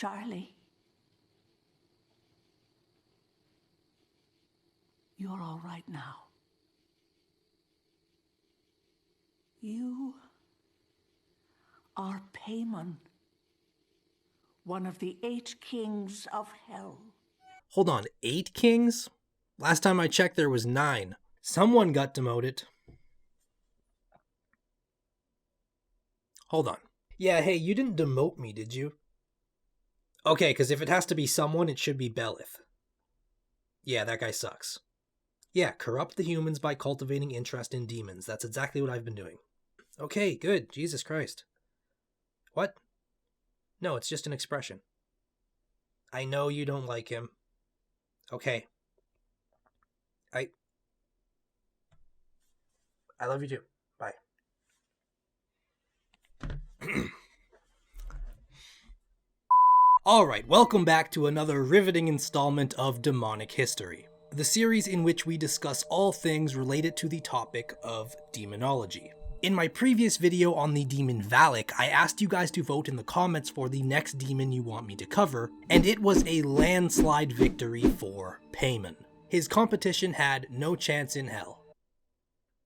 Charlie. You're all right now. You are Paimon, one of the 8 kings of hell. Hold on, 8 kings? Last time I checked there was 9. Someone got demoted. Hold on. Yeah, hey, you didn't demote me, did you? Okay, because if it has to be someone, it should be Belith. Yeah, that guy sucks. Yeah, corrupt the humans by cultivating interest in demons. That's exactly what I've been doing. Okay, good. Jesus Christ. What? No, it's just an expression. I know you don't like him. Okay. I love you too. Bye. Alright, welcome back to another riveting installment of Demonic History, the series in which we discuss all things related to the topic of demonology. In my previous video on the demon Valak, I asked you guys to vote in the comments for the next demon you want me to cover, and it was a landslide victory for Paimon. His competition had no chance in hell.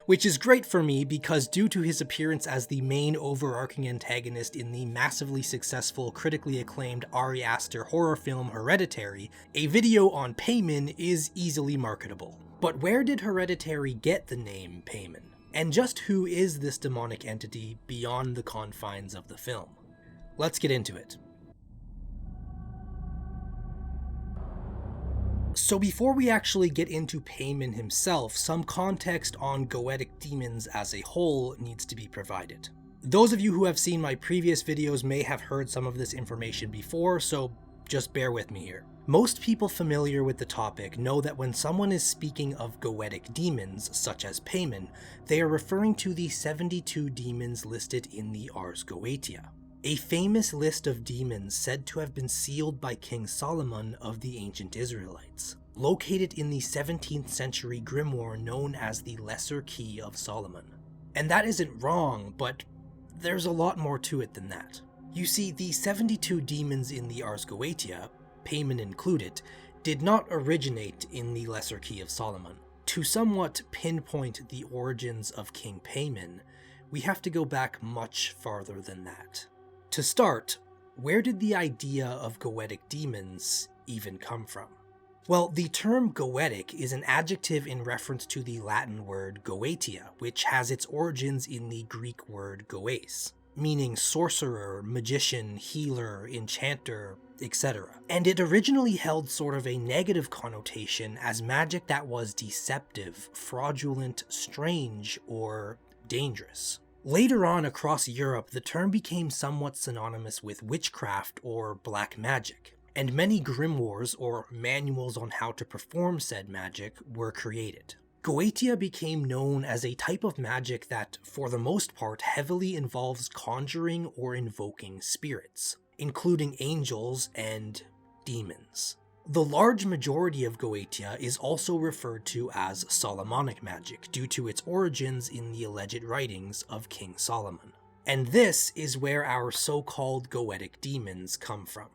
Which is great for me because due to his appearance as the main overarching antagonist in the massively successful, critically acclaimed Ari Aster horror film Hereditary, a video on Paimon is easily marketable. But where did Hereditary get the name Paimon? And just who is this demonic entity beyond the confines of the film? Let's get into it. So before we actually get into Paimon himself, some context on Goetic demons as a whole needs to be provided. Those of you who have seen my previous videos may have heard some of this information before, so just bear with me here. Most people familiar with the topic know that when someone is speaking of Goetic demons, such as Paimon, they are referring to the 72 demons listed in the Ars Goetia, a famous list of demons said to have been sealed by King Solomon of the ancient Israelites, located in the 17th century grimoire known as the Lesser Key of Solomon. And that isn't wrong, but there's a lot more to it than that. You see, the 72 demons in the Ars Goetia, Paimon included, did not originate in the Lesser Key of Solomon. To somewhat pinpoint the origins of King Paimon, we have to go back much farther than that. To start, where did the idea of Goetic demons even come from? Well, the term Goetic is an adjective in reference to the Latin word Goetia, which has its origins in the Greek word goes, meaning sorcerer, magician, healer, enchanter, etc. And it originally held sort of a negative connotation as magic that was deceptive, fraudulent, strange, or dangerous. Later on across Europe, the term became somewhat synonymous with witchcraft or black magic, and many grimoires or manuals on how to perform said magic were created. Goetia became known as a type of magic that, for the most part, heavily involves conjuring or invoking spirits, including angels and demons. The large majority of Goetia is also referred to as Solomonic magic due to its origins in the alleged writings of King Solomon. And this is where our so-called Goetic demons come from.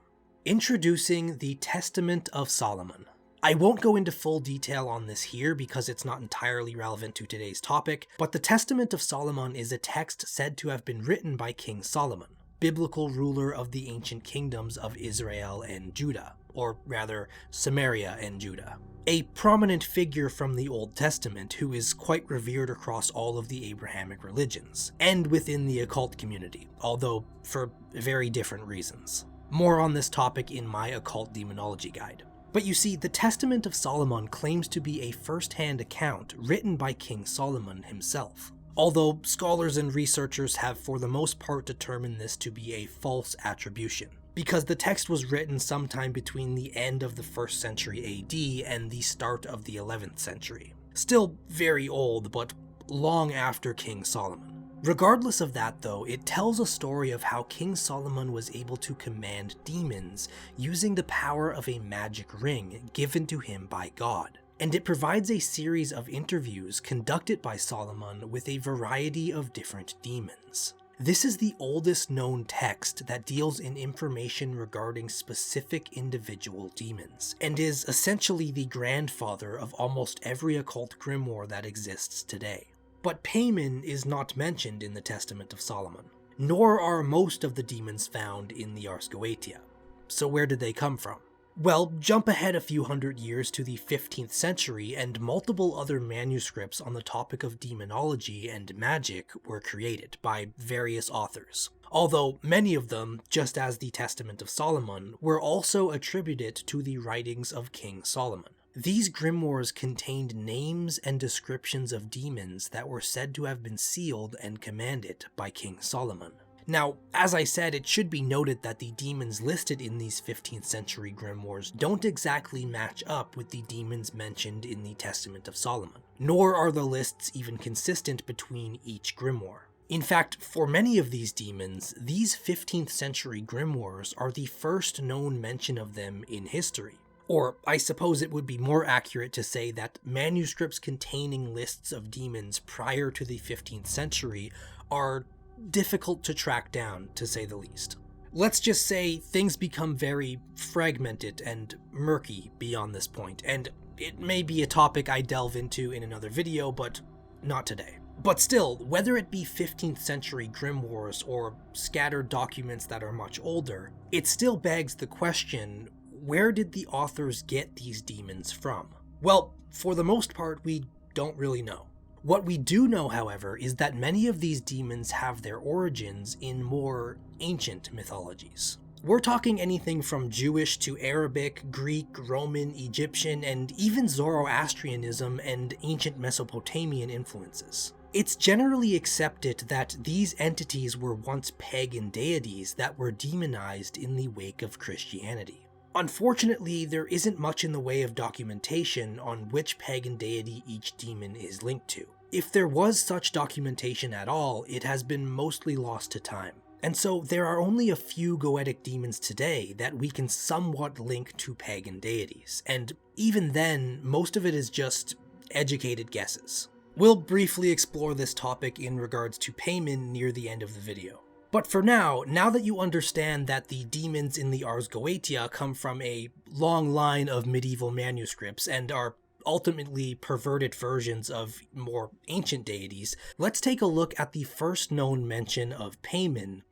Introducing the Testament of Solomon. I won't go into full detail on this here because it's not entirely relevant to today's topic, but the Testament of Solomon is a text said to have been written by King Solomon, biblical ruler of the ancient kingdoms of Israel and Judah, or rather, Samaria and Judah. A prominent figure from the Old Testament who is quite revered across all of the Abrahamic religions, and within the occult community, although for very different reasons. More on this topic in my occult demonology guide. But you see, the Testament of Solomon claims to be a first-hand account written by King Solomon himself, although scholars and researchers have for the most part determined this to be a false attribution, because the text was written sometime between the end of the 1st century AD and the start of the 11th century. Still very old, but long after King Solomon. Regardless of that though, it tells a story of how King Solomon was able to command demons using the power of a magic ring given to him by God. And it provides a series of interviews conducted by Solomon with a variety of different demons. This is the oldest known text that deals in information regarding specific individual demons, and is essentially the grandfather of almost every occult grimoire that exists today. But Paimon is not mentioned in the Testament of Solomon, nor are most of the demons found in the Ars Goetia. So where did they come from? Well, jump ahead a few hundred years to the 15th century and multiple other manuscripts on the topic of demonology and magic were created by various authors. Although many of them, just as the Testament of Solomon, were also attributed to the writings of King Solomon. These grimoires contained names and descriptions of demons that were said to have been sealed and commanded by King Solomon. Now, as I said, it should be noted that the demons listed in these 15th century grimoires don't exactly match up with the demons mentioned in the Testament of Solomon, nor are the lists even consistent between each grimoire. In fact, for many of these demons, these 15th century grimoires are the first known mention of them in history. Or, I suppose it would be more accurate to say that manuscripts containing lists of demons prior to the 15th century are difficult to track down, to say the least. Let's just say things become very fragmented and murky beyond this point, and it may be a topic I delve into in another video, but not today. But still, whether it be 15th century grimoires or scattered documents that are much older, it still begs the question, where did the authors get these demons from? Well, for the most part, we don't really know. What we do know, however, is that many of these demons have their origins in more ancient mythologies. We're talking anything from Jewish to Arabic, Greek, Roman, Egyptian, and even Zoroastrianism and ancient Mesopotamian influences. It's generally accepted that these entities were once pagan deities that were demonized in the wake of Christianity. Unfortunately, there isn't much in the way of documentation on which pagan deity each demon is linked to. If there was such documentation at all, it has been mostly lost to time. And so there are only a few Goetic demons today that we can somewhat link to pagan deities, and even then, most of it is just educated guesses. We'll briefly explore this topic in regards to Paimon near the end of the video. But for now that you understand that the demons in the Ars Goetia come from a long line of medieval manuscripts and are ultimately perverted versions of more ancient deities, let's take a look at the first known mention of Paimon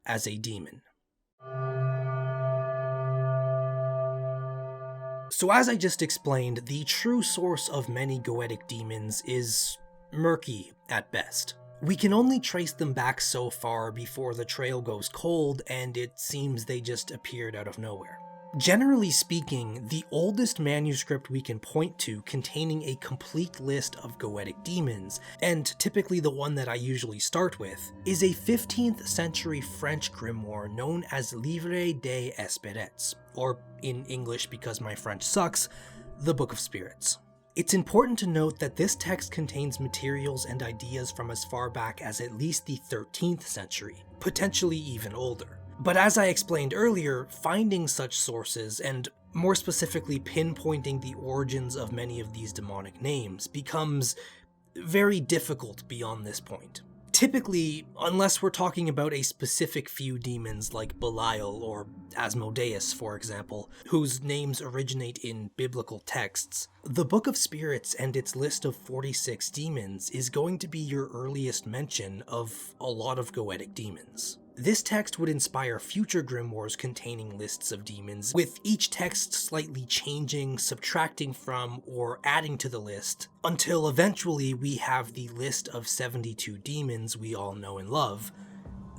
as a demon. So as I just explained, the true source of many Goetic demons is murky at best. We can only trace them back so far before the trail goes cold and it seems they just appeared out of nowhere. Generally speaking, the oldest manuscript we can point to containing a complete list of Goetic demons, and typically the one that I usually start with, is a 15th century French grimoire known as Livre Des Esperitz, or in English because my French sucks, the Book of Spirits. It's important to note that this text contains materials and ideas from as far back as at least the 13th century, potentially even older. But as I explained earlier, finding such sources, and more specifically pinpointing the origins of many of these demonic names, becomes very difficult beyond this point. Typically, unless we're talking about a specific few demons like Belial or Asmodeus, for example, whose names originate in biblical texts, the Book of Spirits and its list of 46 demons is going to be your earliest mention of a lot of Goetic demons. This text would inspire future grimoires containing lists of demons, with each text slightly changing, subtracting from, or adding to the list, until eventually we have the list of 72 demons we all know and love,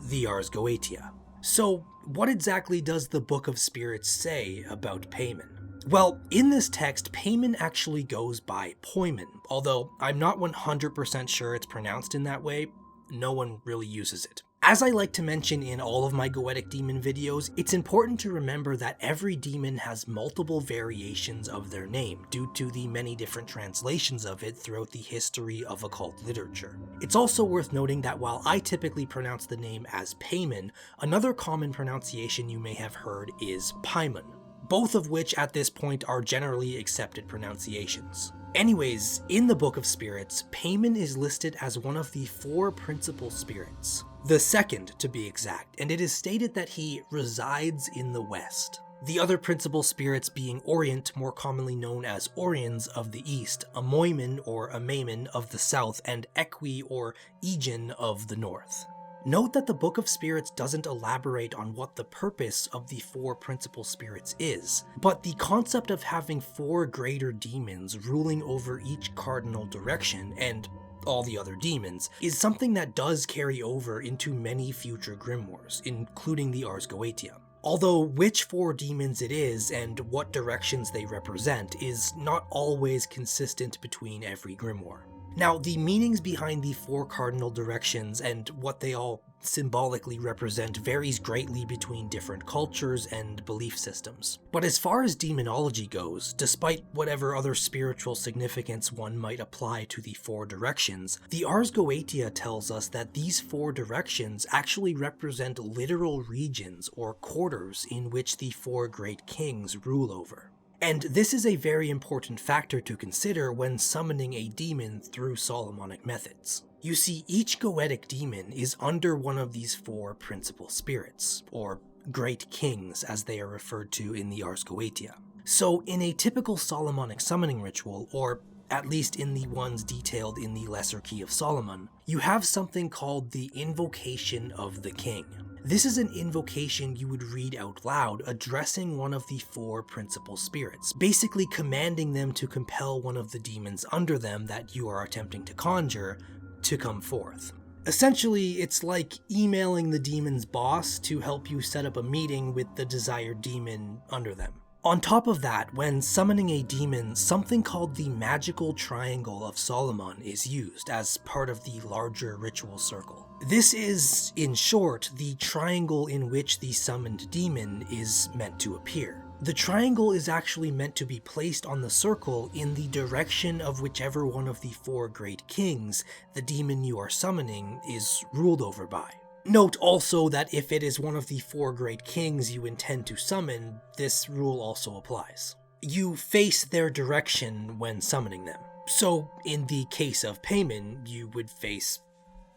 the Ars Goetia. So, what exactly does the Book of Spirits say about Paimon? Well, in this text, Paimon actually goes by Paimon, although I'm not 100% sure it's pronounced in that way. No one really uses it. As I like to mention in all of my Goetic demon videos, it's important to remember that every demon has multiple variations of their name due to the many different translations of it throughout the history of occult literature. It's also worth noting that while I typically pronounce the name as Paimon, another common pronunciation you may have heard is Paimon, both of which at this point are generally accepted pronunciations. Anyways, in the Book of Spirits, Paimon is listed as one of the 4 principal spirits. the second to be exact, and it is stated that he resides in the west. The other principal spirits being Orient, more commonly known as Orions of the east, Amoimen or Amaimon of the south, and Equi or Aegean of the north. Note that the Book of Spirits doesn't elaborate on what the purpose of the four principal spirits is, but the concept of having four greater demons ruling over each cardinal direction and all the other demons is something that does carry over into many future grimoires, including the Ars Goetia. Although which four demons it is and what directions they represent is not always consistent between every grimoire. Now, the meanings behind the four cardinal directions and what they all symbolically represent varies greatly between different cultures and belief systems. But as far as demonology goes, despite whatever other spiritual significance one might apply to the four directions, the Ars Goetia tells us that these four directions actually represent literal regions or quarters in which the four great kings rule over. And this is a very important factor to consider when summoning a demon through Solomonic methods. You see, each Goetic demon is under one of these four principal spirits, or great kings as they are referred to in the Ars Goetia. So in a typical Solomonic summoning ritual, or at least in the ones detailed in the Lesser Key of Solomon, you have something called the Invocation of the King. This is an invocation you would read out loud addressing one of the four principal spirits, basically commanding them to compel one of the demons under them that you are attempting to conjure to come forth. Essentially, it's like emailing the demon's boss to help you set up a meeting with the desired demon under them. On top of that, when summoning a demon, something called the Magical Triangle of Solomon is used as part of the larger ritual circle. This is, in short, the triangle in which the summoned demon is meant to appear. The triangle is actually meant to be placed on the circle in the direction of whichever one of the four great kings the demon you are summoning is ruled over by. Note also that if it is one of the four great kings you intend to summon, this rule also applies. You face their direction when summoning them. So, in the case of Paimon, you would face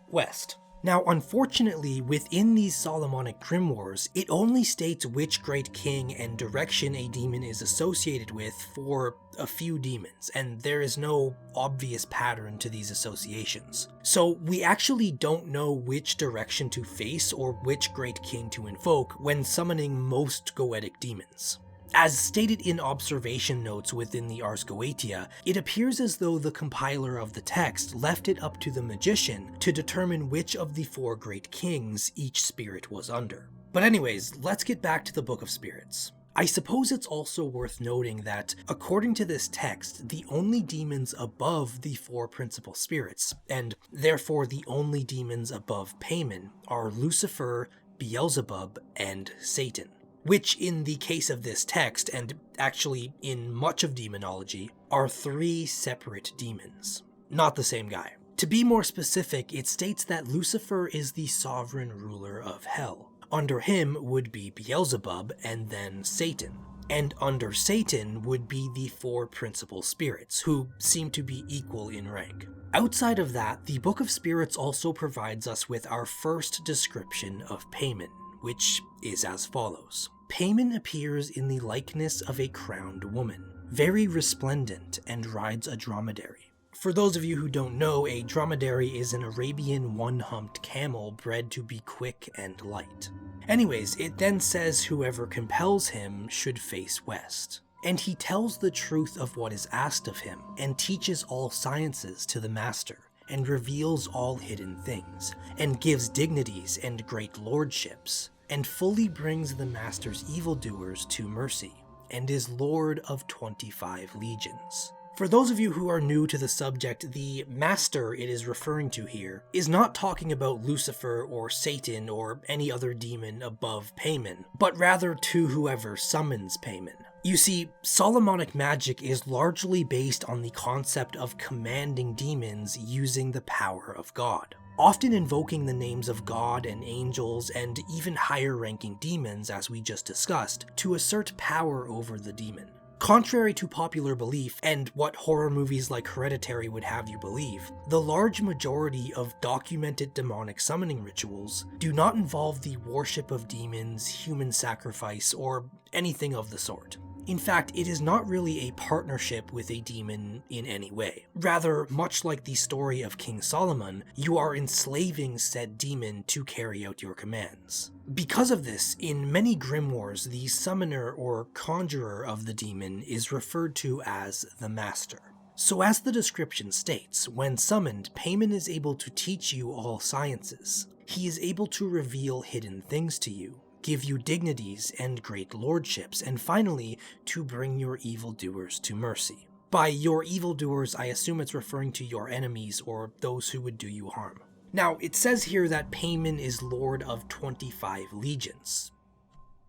west. Now, unfortunately, within these Solomonic grimoires, it only states which great king and direction a demon is associated with for a few demons, and there is no obvious pattern to these associations. So we actually don't know which direction to face or which great king to invoke when summoning most Goetic demons. As stated in observation notes within the Ars Goetia, it appears as though the compiler of the text left it up to the magician to determine which of the four great kings each spirit was under. But anyways, let's get back to the Book of Spirits. I suppose it's also worth noting that, according to this text, the only demons above the four principal spirits, and therefore the only demons above Paimon, are Lucifer, Beelzebub, and Satan. Which in the case of this text, and actually in much of demonology, are three separate demons. Not the same guy. To be more specific, it states that Lucifer is the sovereign ruler of hell. Under him would be Beelzebub and then Satan. And under Satan would be the four principal spirits, who seem to be equal in rank. Outside of that, the Book of Spirits also provides us with our first description of Paimon, which is as follows. Paimon appears in the likeness of a crowned woman, very resplendent, and rides a dromedary. For those of you who don't know, a dromedary is an Arabian one-humped camel bred to be quick and light. Anyways, it then says whoever compels him should face west. And he tells the truth of what is asked of him, and teaches all sciences to the master, and reveals all hidden things, and gives dignities and great lordships, and fully brings the master's evildoers to mercy, and is lord of 25 legions. For those of you who are new to the subject, the master it is referring to here is not talking about Lucifer or Satan or any other demon above Paimon, but rather to whoever summons Paimon. You see, Solomonic magic is largely based on the concept of commanding demons using the power of God, often invoking the names of God and angels and even higher ranking demons, as we just discussed, to assert power over the demon. Contrary to popular belief, and what horror movies like Hereditary would have you believe, the large majority of documented demonic summoning rituals do not involve the worship of demons, human sacrifice, or anything of the sort. In fact, it is not really a partnership with a demon in any way. Rather, much like the story of King Solomon, you are enslaving said demon to carry out your commands. Because of this, in many grimoires, the summoner or conjurer of the demon is referred to as the master. So as the description states, when summoned, Paimon is able to teach you all sciences. He is able to reveal hidden things to you, give you dignities and great lordships, and finally, to bring your evildoers to mercy. By your evildoers, I assume it's referring to your enemies or those who would do you harm. Now, it says here that Paimon is lord of 25 legions.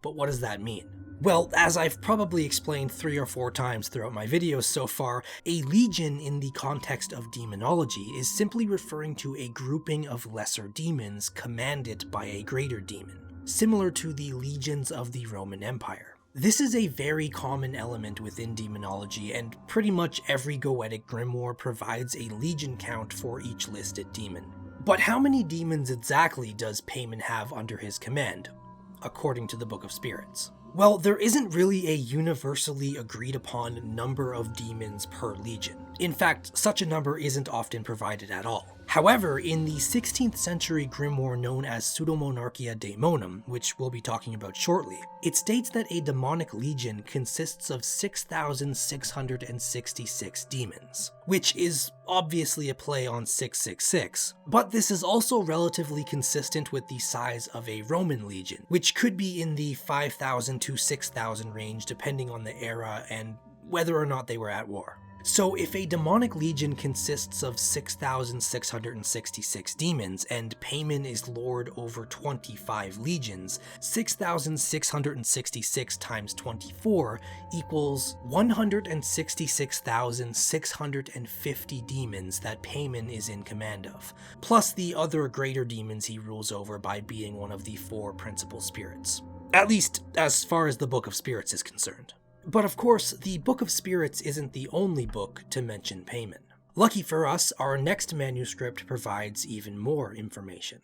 But what does that mean? Well, as I've probably explained 3 or 4 times throughout my videos so far, a legion in the context of demonology is simply referring to a grouping of lesser demons commanded by a greater demon, similar to the legions of the Roman Empire. This is a very common element within demonology, and pretty much every Goetic grimoire provides a legion count for each listed demon. But how many demons exactly does Paimon have under his command, according to the Book of Spirits? Well, there isn't really a universally agreed upon number of demons per legion. In fact, such a number isn't often provided at all. However, in the 16th century grimoire known as Pseudomonarchia Daemonum, which we'll be talking about shortly, it states that a demonic legion consists of 6,666 demons, which is obviously a play on 666, but this is also relatively consistent with the size of a Roman legion, which could be in the 5,000 to 6,000 range depending on the era and whether or not they were at war. So if a demonic legion consists of 6,666 demons, and Paimon is lord over 25 legions, 6,666 times 24 equals 166,650 demons that Paimon is in command of, plus the other greater demons he rules over by being one of the 4 principal spirits. At least, as far as the Book of Spirits is concerned. But of course, the Book of Spirits isn't the only book to mention Paimon. Lucky for us, our next manuscript provides even more information.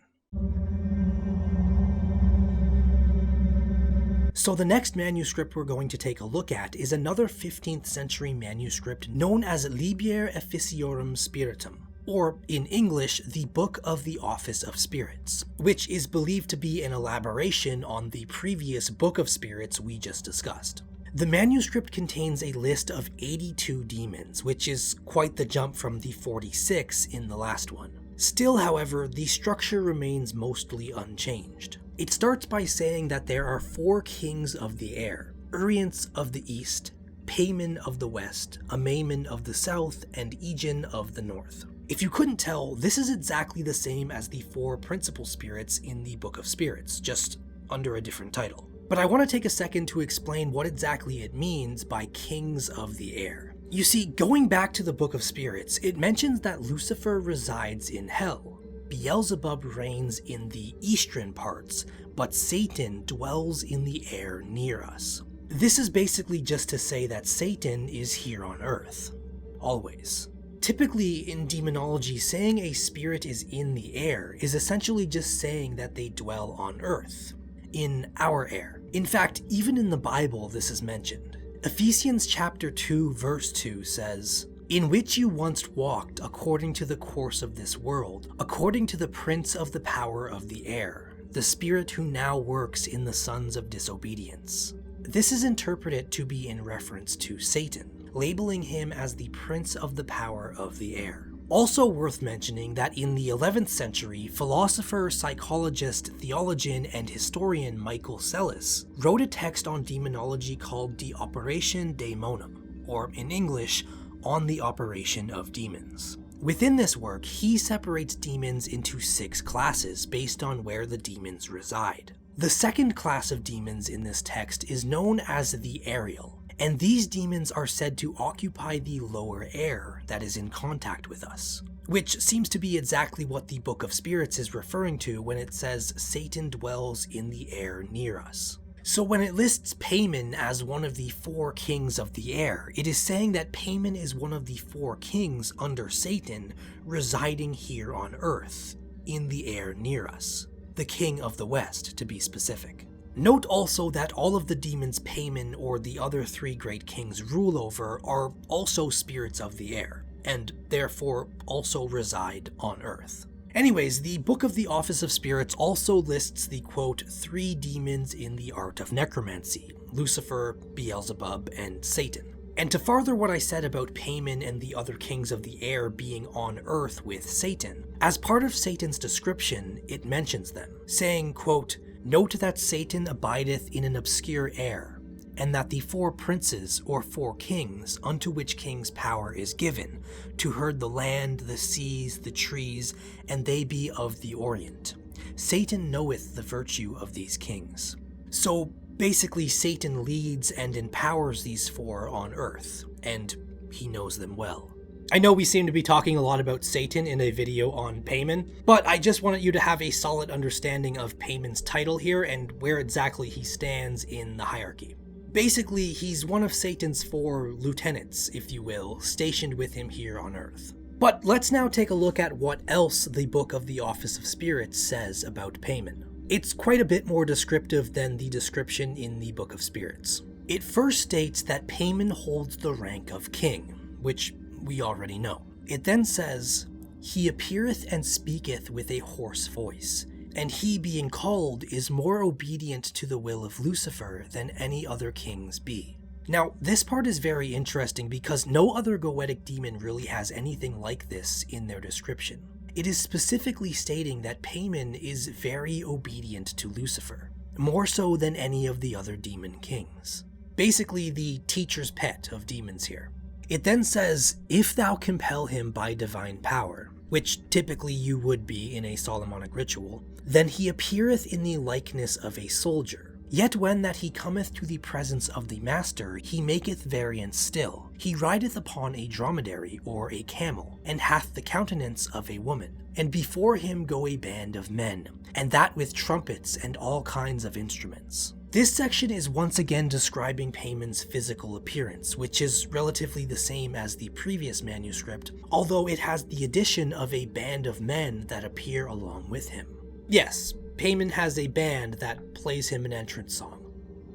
So the next manuscript we're going to take a look at is another 15th century manuscript known as Liber Officiorum Spirituum, or in English, the Book of the Office of Spirits, which is believed to be an elaboration on the previous Book of Spirits we just discussed. The manuscript contains a list of 82 demons, which is quite the jump from the 46 in the last one. Still, however, the structure remains mostly unchanged. It starts by saying that there are 4 kings of the air, Uriens of the east, Paimon of the west, Amaimon of the south, and Aegon of the north. If you couldn't tell, this is exactly the same as the 4 principal spirits in the Book of Spirits, just under a different title. But I want to take a second to explain what exactly it means by kings of the air. You see, going back to the Book of Spirits, it mentions that Lucifer resides in hell, Beelzebub reigns in the eastern parts, but Satan dwells in the air near us. This is basically just to say that Satan is here on Earth. Always. Typically, in demonology, saying a spirit is in the air is essentially just saying that they dwell on Earth. In our air. In fact, even in the Bible this is mentioned. Ephesians chapter 2 verse 2 says, "In which you once walked according to the course of this world, according to the prince of the power of the air, the spirit who now works in the sons of disobedience." This is interpreted to be in reference to Satan, labeling him as the prince of the power of the air. Also worth mentioning that in the 11th century, philosopher, psychologist, theologian, and historian Michael Sellis wrote a text on demonology called De Operatione Daemonum, or in English, On the Operation of Demons. Within this work, he separates demons into 6 classes based on where the demons reside. The second class of demons in this text is known as the aerial, and these demons are said to occupy the lower air that is in contact with us, which seems to be exactly what the Book of Spirits is referring to when it says Satan dwells in the air near us. So when it lists Paimon as one of the 4 kings of the air, it is saying that Paimon is one of the 4 kings under Satan residing here on Earth, in the air near us. The king of the west, to be specific. Note also that all of the demons Paimon or the other 3 great kings rule over are also spirits of the air, and therefore also reside on Earth. Anyways, the Book of the Office of Spirits also lists the, quote, 3 demons in the art of necromancy: Lucifer, Beelzebub, and Satan. And to further what I said about Paimon and the other kings of the air being on Earth with Satan, as part of Satan's description, it mentions them, saying, quote, "Note that Satan abideth in an obscure air, and that the 4 princes or 4 kings unto which king's power is given, to herd the land, the seas, the trees, and they be of the Orient. Satan knoweth the virtue of these kings." So basically Satan leads and empowers these 4 on Earth, and he knows them well. I know we seem to be talking a lot about Satan in a video on Paimon, but I just wanted you to have a solid understanding of Paimon's title here and where exactly he stands in the hierarchy. Basically, he's one of Satan's 4 lieutenants, if you will, stationed with him here on Earth. But let's now take a look at what else the Book of the Office of Spirits says about Paimon. It's quite a bit more descriptive than the description in the Book of Spirits. It first states that Paimon holds the rank of king, which we already know. It then says, "He appeareth and speaketh with a hoarse voice, and he being called is more obedient to the will of Lucifer than any other kings be." Now, this part is very interesting because no other Goetic demon really has anything like this in their description. It is specifically stating that Paimon is very obedient to Lucifer, more so than any of the other demon kings. Basically the teacher's pet of demons here. It then says, "If thou compel him by divine power," which typically you would be in a Solomonic ritual, "then he appeareth in the likeness of a soldier. Yet when that he cometh to the presence of the master, he maketh variance still. He rideth upon a dromedary or a camel, and hath the countenance of a woman. And before him go a band of men, and that with trumpets and all kinds of instruments." This section is once again describing Paimon's physical appearance, which is relatively the same as the previous manuscript, although it has the addition of a band of men that appear along with him. Yes, Paimon has a band that plays him an entrance song.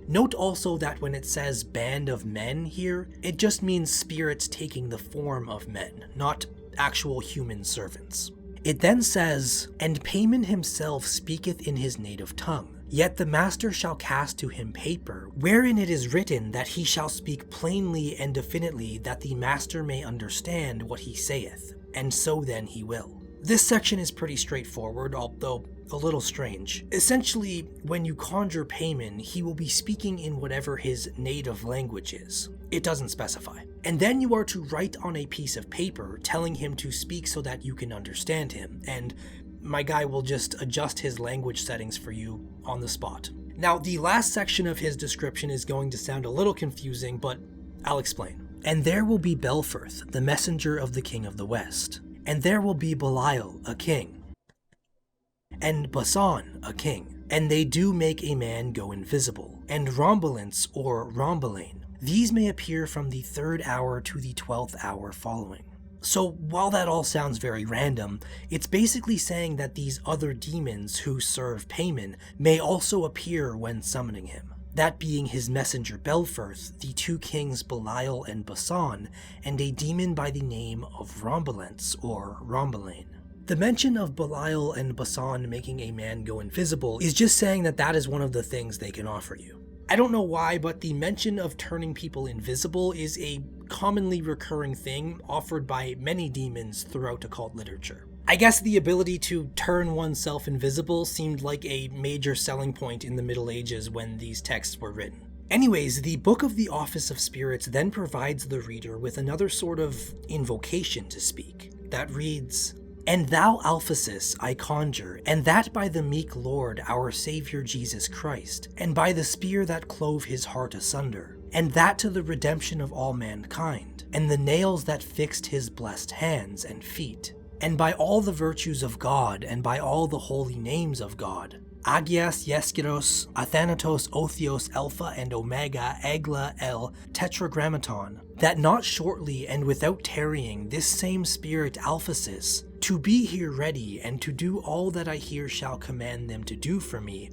Note also that when it says band of men here, it just means spirits taking the form of men, not actual human servants. It then says, "And Paimon himself speaketh in his native tongue. Yet the master shall cast to him paper, wherein it is written that he shall speak plainly and definitely, that the master may understand what he saith, and so then he will." This section is pretty straightforward, although a little strange. Essentially, when you conjure Paimon, he will be speaking in whatever his native language is. It doesn't specify. And then you are to write on a piece of paper, telling him to speak so that you can understand him, and my guy will just adjust his language settings for you on the spot. Now, the last section of his description is going to sound a little confusing, but I'll explain. "And there will be Belferth, the messenger of the king of the west. And there will be Belial, a king. And Basan, a king. And they do make a man go invisible. And Rombolance, or Rombelane. These may appear from the 3rd hour to the 12th hour following." So while that all sounds very random, it's basically saying that these other demons who serve Paimon may also appear when summoning him. That being his messenger Belferth, the 2 kings Belial and Basan, and a demon by the name of Rombolance or Rombelane. The mention of Belial and Basan making a man go invisible is just saying that that is one of the things they can offer you. I don't know why, but the mention of turning people invisible is a commonly recurring thing offered by many demons throughout occult literature. I guess the ability to turn oneself invisible seemed like a major selling point in the Middle Ages when these texts were written. Anyways, the Book of the Office of Spirits then provides the reader with another sort of invocation to speak, that reads, "And thou, Alphasis, I conjure, and that by the meek Lord our Saviour Jesus Christ, and by the spear that clove his heart asunder, and that to the redemption of all mankind, and the nails that fixed his blessed hands and feet, and by all the virtues of God, and by all the holy names of God, Agias Yeskiros, Athanatos Othios Alpha and Omega Agla El Tetragrammaton, that not shortly and without tarrying this same spirit Alphasis, to be here ready and to do all that I here shall command them to do for me,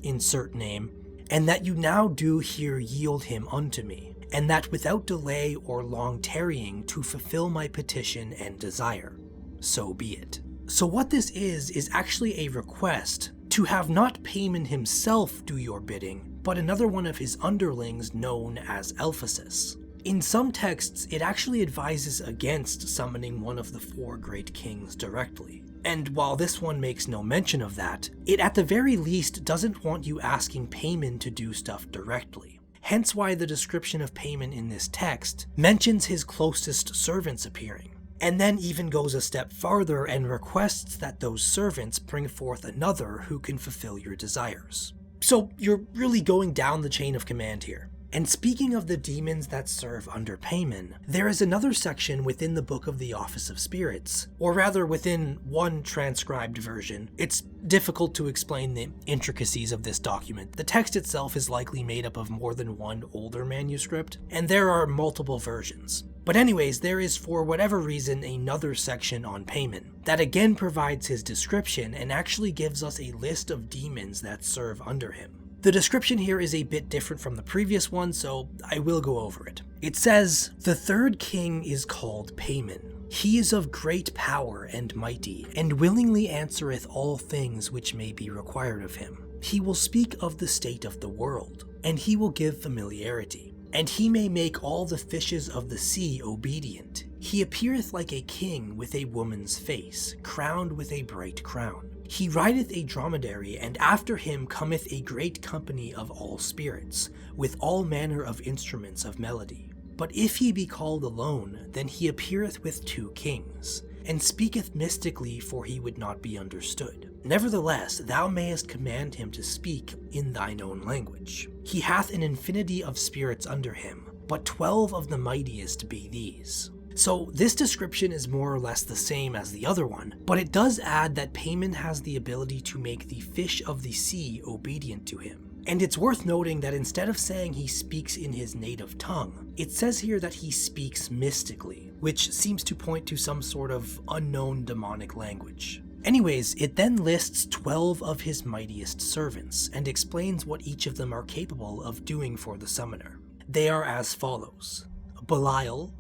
insert name, and that you now do here yield him unto me, and that without delay or long tarrying to fulfill my petition and desire. So be it. So what this is actually a request to have not Paimon himself do your bidding, but another one of his underlings known as Alphasis. In some texts, it actually advises against summoning one of the 4 great kings directly. And while this one makes no mention of that, it at the very least doesn't want you asking Paimon to do stuff directly. Hence why the description of Paimon in this text mentions his closest servants appearing, and then even goes a step farther and requests that those servants bring forth another who can fulfill your desires. So you're really going down the chain of command here. And speaking of the demons that serve under Paimon, there is another section within the Book of the Office of Spirits, or rather within one transcribed version. It's difficult to explain the intricacies of this document. The text itself is likely made up of more than one older manuscript, and there are multiple versions. But anyways, there is for whatever reason another section on Paimon that again provides his description and actually gives us a list of demons that serve under him. The description here is a bit different from the previous one, so I will go over it. It says, "The 3rd king is called Paimon. He is of great power and mighty, and willingly answereth all things which may be required of him. He will speak of the state of the world, and he will give familiarity. And he may make all the fishes of the sea obedient. He appeareth like a king with a woman's face, crowned with a bright crown. He rideth a dromedary, and after him cometh a great company of all spirits, with all manner of instruments of melody. But if he be called alone, then he appeareth with 2 kings, and speaketh mystically, for he would not be understood. Nevertheless, thou mayest command him to speak in thine own language. He hath an infinity of spirits under him, but 12 of the mightiest be these." So this description is more or less the same as the other one, but it does add that Paimon has the ability to make the fish of the sea obedient to him. And it's worth noting that instead of saying he speaks in his native tongue, it says here that he speaks mystically, which seems to point to some sort of unknown demonic language. Anyways, it then lists 12 of his mightiest servants, and explains what each of them are capable of doing for the summoner. They are as follows: Belial,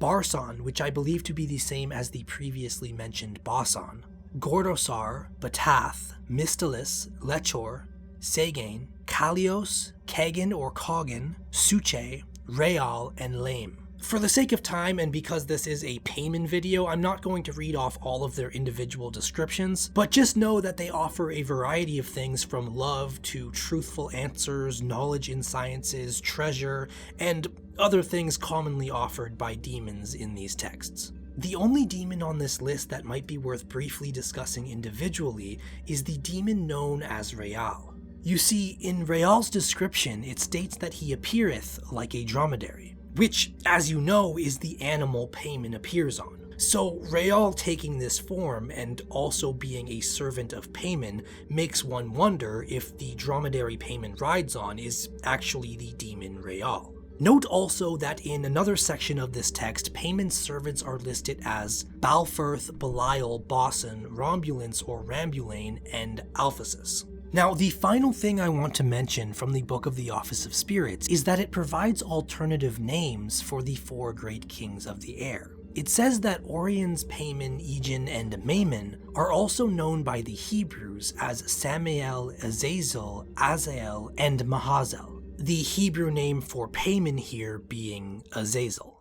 Barson, which I believe to be the same as the previously mentioned Boson, Gordosar, Batath, Mystalis, Lechor, Sagane, Kalios, Kagan or Kogan, Suche, Real, and Lame. For the sake of time, and because this is a Paimon video, I'm not going to read off all of their individual descriptions, but just know that they offer a variety of things from love to truthful answers, knowledge in sciences, treasure, and other things commonly offered by demons in these texts. The only demon on this list that might be worth briefly discussing individually is the demon known as Real. You see, in Real's description, it states that he appeareth like a dromedary, which, as you know, is the animal Paimon appears on. So Real taking this form and also being a servant of Paimon makes one wonder if the dromedary Paimon rides on is actually the demon Real. Note also that in another section of this text, Paimon's servants are listed as Balfirth, Belial, Boson, Rombulance or Rambulane, and Alphasis. Now, the final thing I want to mention from the Book of the Office of Spirits is that it provides alternative names for the 4 great kings of the air. It says that Orions, Paimon, Aegon, and Maimon are also known by the Hebrews as Samael, Azazel, Azael, and Mahazel, the Hebrew name for Paimon here being Azazel.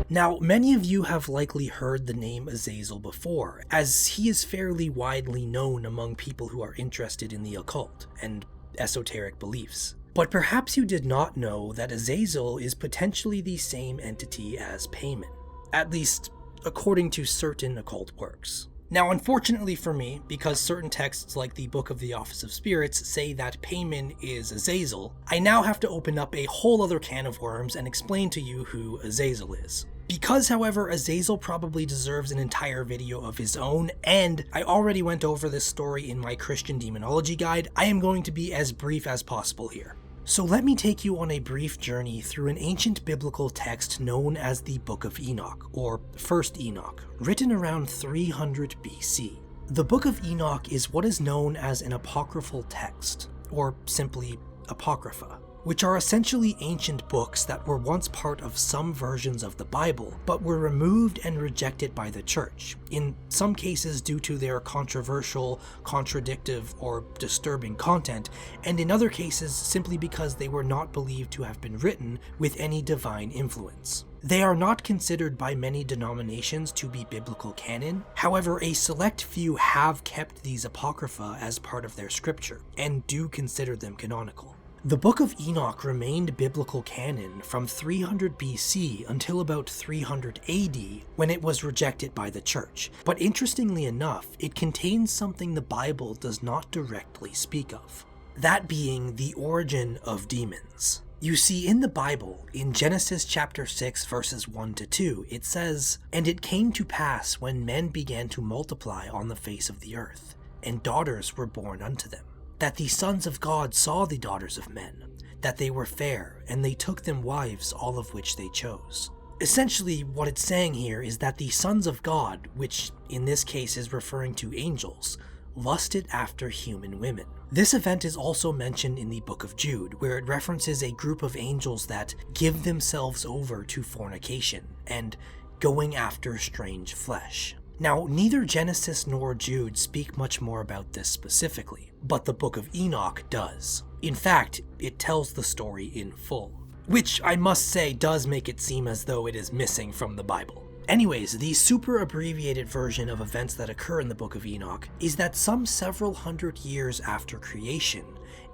Now, many of you have likely heard the name Azazel before, as he is fairly widely known among people who are interested in the occult and esoteric beliefs. But perhaps you did not know that Azazel is potentially the same entity as Paimon, at least according to certain occult works. Now, unfortunately for me, because certain texts like the Book of the Office of Spirits say that Paimon is Azazel, I now have to open up a whole other can of worms and explain to you who Azazel is. Because, however, Azazel probably deserves an entire video of his own, and I already went over this story in my Christian demonology guide, I am going to be as brief as possible here. So let me take you on a brief journey through an ancient biblical text known as the Book of Enoch, or First Enoch, written around 300 BC. The Book of Enoch is what is known as an apocryphal text, or simply Apocrypha, which are essentially ancient books that were once part of some versions of the Bible, but were removed and rejected by the church, in some cases due to their controversial, contradictive, or disturbing content, and in other cases simply because they were not believed to have been written with any divine influence. They are not considered by many denominations to be biblical canon. However, a select few have kept these apocrypha as part of their scripture, and do consider them canonical. The Book of Enoch remained biblical canon from 300 BC until about 300 AD, when it was rejected by the church. But interestingly enough, it contains something the Bible does not directly speak of. That being the origin of demons. You see, in the Bible, in Genesis chapter 6 verses 1 to 2, it says, "And it came to pass when men began to multiply on the face of the earth, and daughters were born unto them, that the sons of God saw the daughters of men, that they were fair, and they took them wives, all of which they chose." Essentially, what it's saying here is that the sons of God, which in this case is referring to angels, lusted after human women. This event is also mentioned in the Book of Jude, where it references a group of angels that give themselves over to fornication and going after strange flesh. Now, neither Genesis nor Jude speak much more about this specifically, but the Book of Enoch does. In fact, it tells the story in full, which I must say does make it seem as though it is missing from the Bible. Anyways, the super abbreviated version of events that occur in the Book of Enoch is that some several hundred years after creation,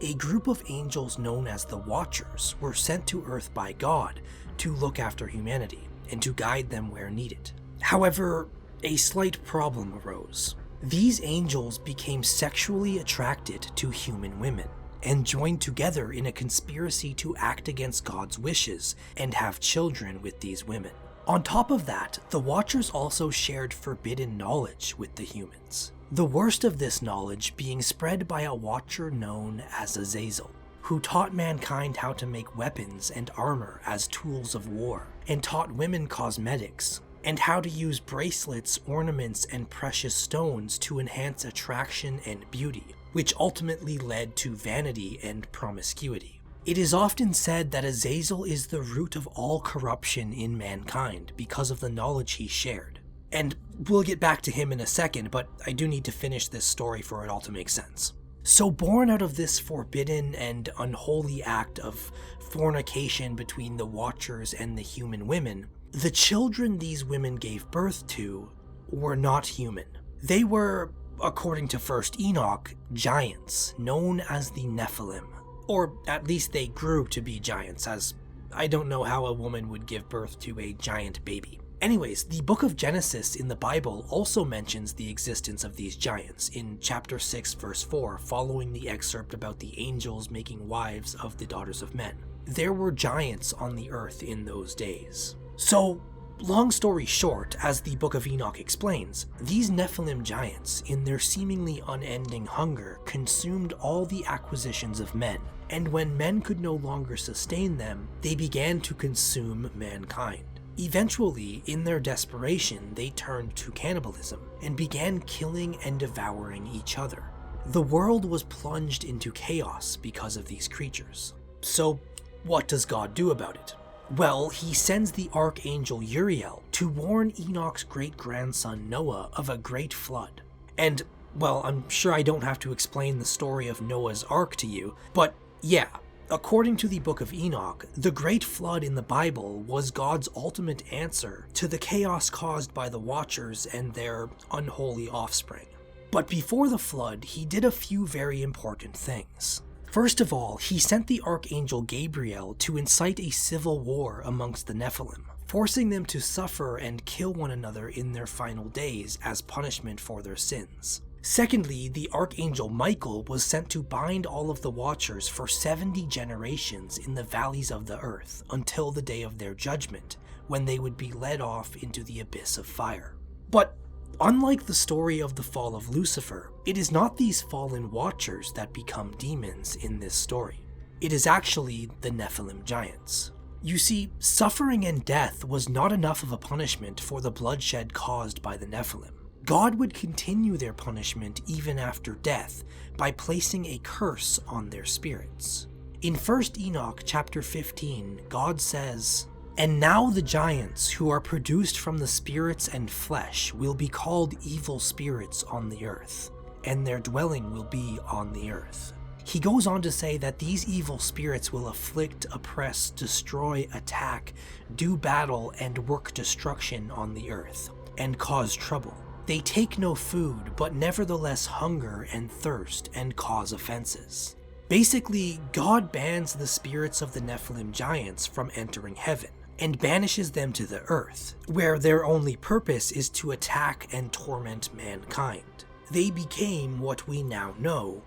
a group of angels known as the Watchers were sent to Earth by God to look after humanity and to guide them where needed. However, a slight problem arose. These angels became sexually attracted to human women and joined together in a conspiracy to act against God's wishes and have children with these women. On top of that, the Watchers also shared forbidden knowledge with the humans. The worst of this knowledge being spread by a Watcher known as Azazel, who taught mankind how to make weapons and armor as tools of war, and taught women cosmetics, and how to use bracelets, ornaments, and precious stones to enhance attraction and beauty, which ultimately led to vanity and promiscuity. It is often said that Azazel is the root of all corruption in mankind because of the knowledge he shared. And we'll get back to him in a second, but I do need to finish this story for it all to make sense. So born out of this forbidden and unholy act of fornication between the Watchers and the human women, the children these women gave birth to were not human. They were, according to First Enoch, giants known as the Nephilim. Or at least they grew to be giants, as I don't know how a woman would give birth to a giant baby. Anyways, the book of Genesis in the Bible also mentions the existence of these giants in chapter 6 verse 4, following the excerpt about the angels making wives of the daughters of men. There were giants on the earth in those days. So, long story short, as the Book of Enoch explains, these Nephilim giants, in their seemingly unending hunger, consumed all the acquisitions of men, and when men could no longer sustain them, they began to consume mankind. Eventually, in their desperation, they turned to cannibalism, and began killing and devouring each other. The world was plunged into chaos because of these creatures. So, what does God do about it? Well, he sends the archangel Uriel to warn Enoch's great-grandson Noah of a great flood. And, well, I'm sure I don't have to explain the story of Noah's Ark to you, but yeah, according to the Book of Enoch, the great flood in the Bible was God's ultimate answer to the chaos caused by the Watchers and their unholy offspring. But before the flood, he did a few very important things. First of all, he sent the archangel Gabriel to incite a civil war amongst the Nephilim, forcing them to suffer and kill one another in their final days as punishment for their sins. Secondly, the Archangel Michael was sent to bind all of the Watchers for 70 generations in the valleys of the earth until the day of their judgment, when they would be led off into the abyss of fire. But unlike the story of the fall of Lucifer, it is not these fallen Watchers that become demons in this story. It is actually the Nephilim giants. You see, suffering and death was not enough of a punishment for the bloodshed caused by the Nephilim. God would continue their punishment even after death by placing a curse on their spirits. In 1 Enoch chapter 15, God says, "And now the giants who are produced from the spirits and flesh will be called evil spirits on the earth, and their dwelling will be on the earth." He goes on to say that these evil spirits will afflict, oppress, destroy, attack, do battle, and work destruction on the earth, and cause trouble. They take no food, but nevertheless hunger and thirst and cause offenses. Basically, God bans the spirits of the Nephilim giants from entering heaven, and banishes them to the earth, where their only purpose is to attack and torment mankind. They became what we now know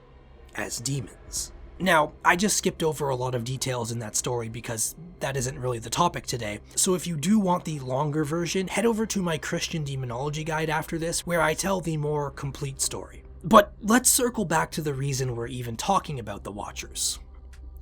as demons. Now, I just skipped over a lot of details in that story because that isn't really the topic today, so if you do want the longer version, head over to my Christian demonology guide after this, where I tell the more complete story. But let's circle back to the reason we're even talking about the Watchers.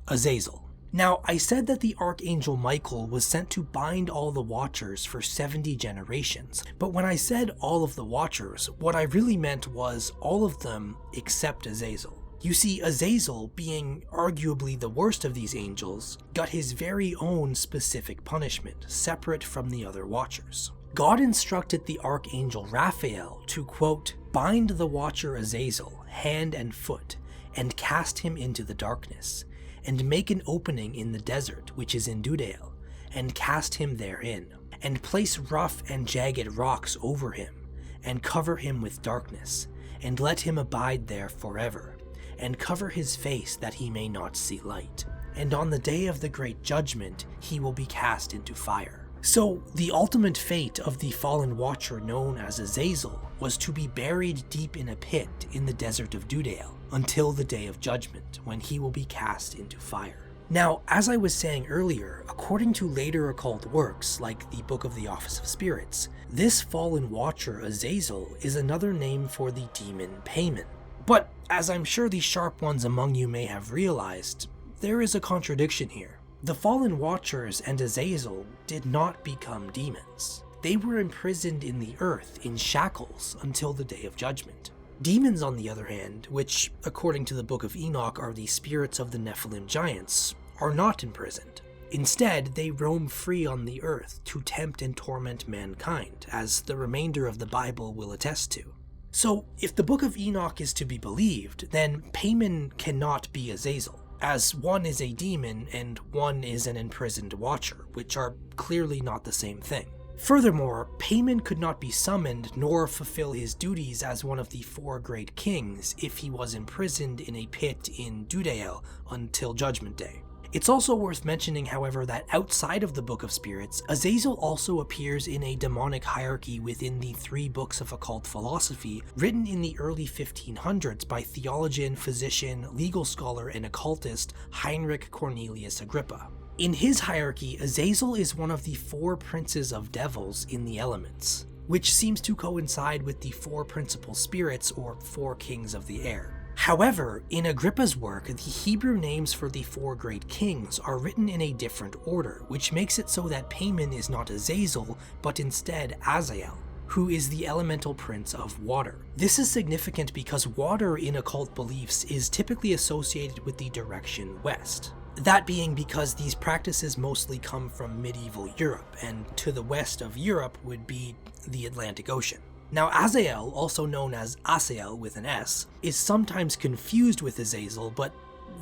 Azazel. Now, I said that the Archangel Michael was sent to bind all the Watchers for 70 generations, but when I said all of the Watchers, what I really meant was all of them except Azazel. You see, Azazel, being arguably the worst of these angels, got his very own specific punishment, separate from the other Watchers. God instructed the Archangel Raphael to, quote, "bind the Watcher Azazel, hand and foot, and cast him into the darkness, and make an opening in the desert which is in Dudael, and cast him therein, and place rough and jagged rocks over him, and cover him with darkness, and let him abide there forever, and cover his face that he may not see light. And on the day of the great judgment he will be cast into fire." So, the ultimate fate of the fallen Watcher known as Azazel was to be buried deep in a pit in the desert of Dudael until the day of judgment, when he will be cast into fire. Now, as I was saying earlier, according to later occult works like the Book of the Office of Spirits, this fallen Watcher Azazel is another name for the demon Paimon. But, as I'm sure the sharp ones among you may have realized, there is a contradiction here. The fallen Watchers and Azazel did not become demons. They were imprisoned in the earth in shackles until the day of judgment. Demons, on the other hand, which, according to the Book of Enoch are the spirits of the Nephilim giants, are not imprisoned. Instead, they roam free on the earth to tempt and torment mankind, as the remainder of the Bible will attest to. So, if the Book of Enoch is to be believed, then Paimon cannot be Azazel, as one is a demon and one is an imprisoned Watcher, which are clearly not the same thing. Furthermore, Paimon could not be summoned nor fulfill his duties as one of the 4 great kings if he was imprisoned in a pit in Dudael until Judgment Day. It's also worth mentioning, however, that outside of the Book of Spirits, Azazel also appears in a demonic hierarchy within the 3 books of occult philosophy written in the early 1500s by theologian, physician, legal scholar, and occultist Heinrich Cornelius Agrippa. In his hierarchy, Azazel is one of the 4 princes of devils in the elements, which seems to coincide with the 4 principal spirits or 4 kings of the air. Hahowever, in Agrippa's work, the Hebrew names for the 4 great kings are written in a different order, which makes it so that Paimon is not Azazel, but instead Haziel, who is the elemental prince of water. This is significant because water in occult beliefs is typically associated with the direction west. That being because these practices mostly come from medieval Europe, and to the west of Europe would be the Atlantic Ocean. Now, Azazel, also known as Haziel with an S, is sometimes confused with Azazel, but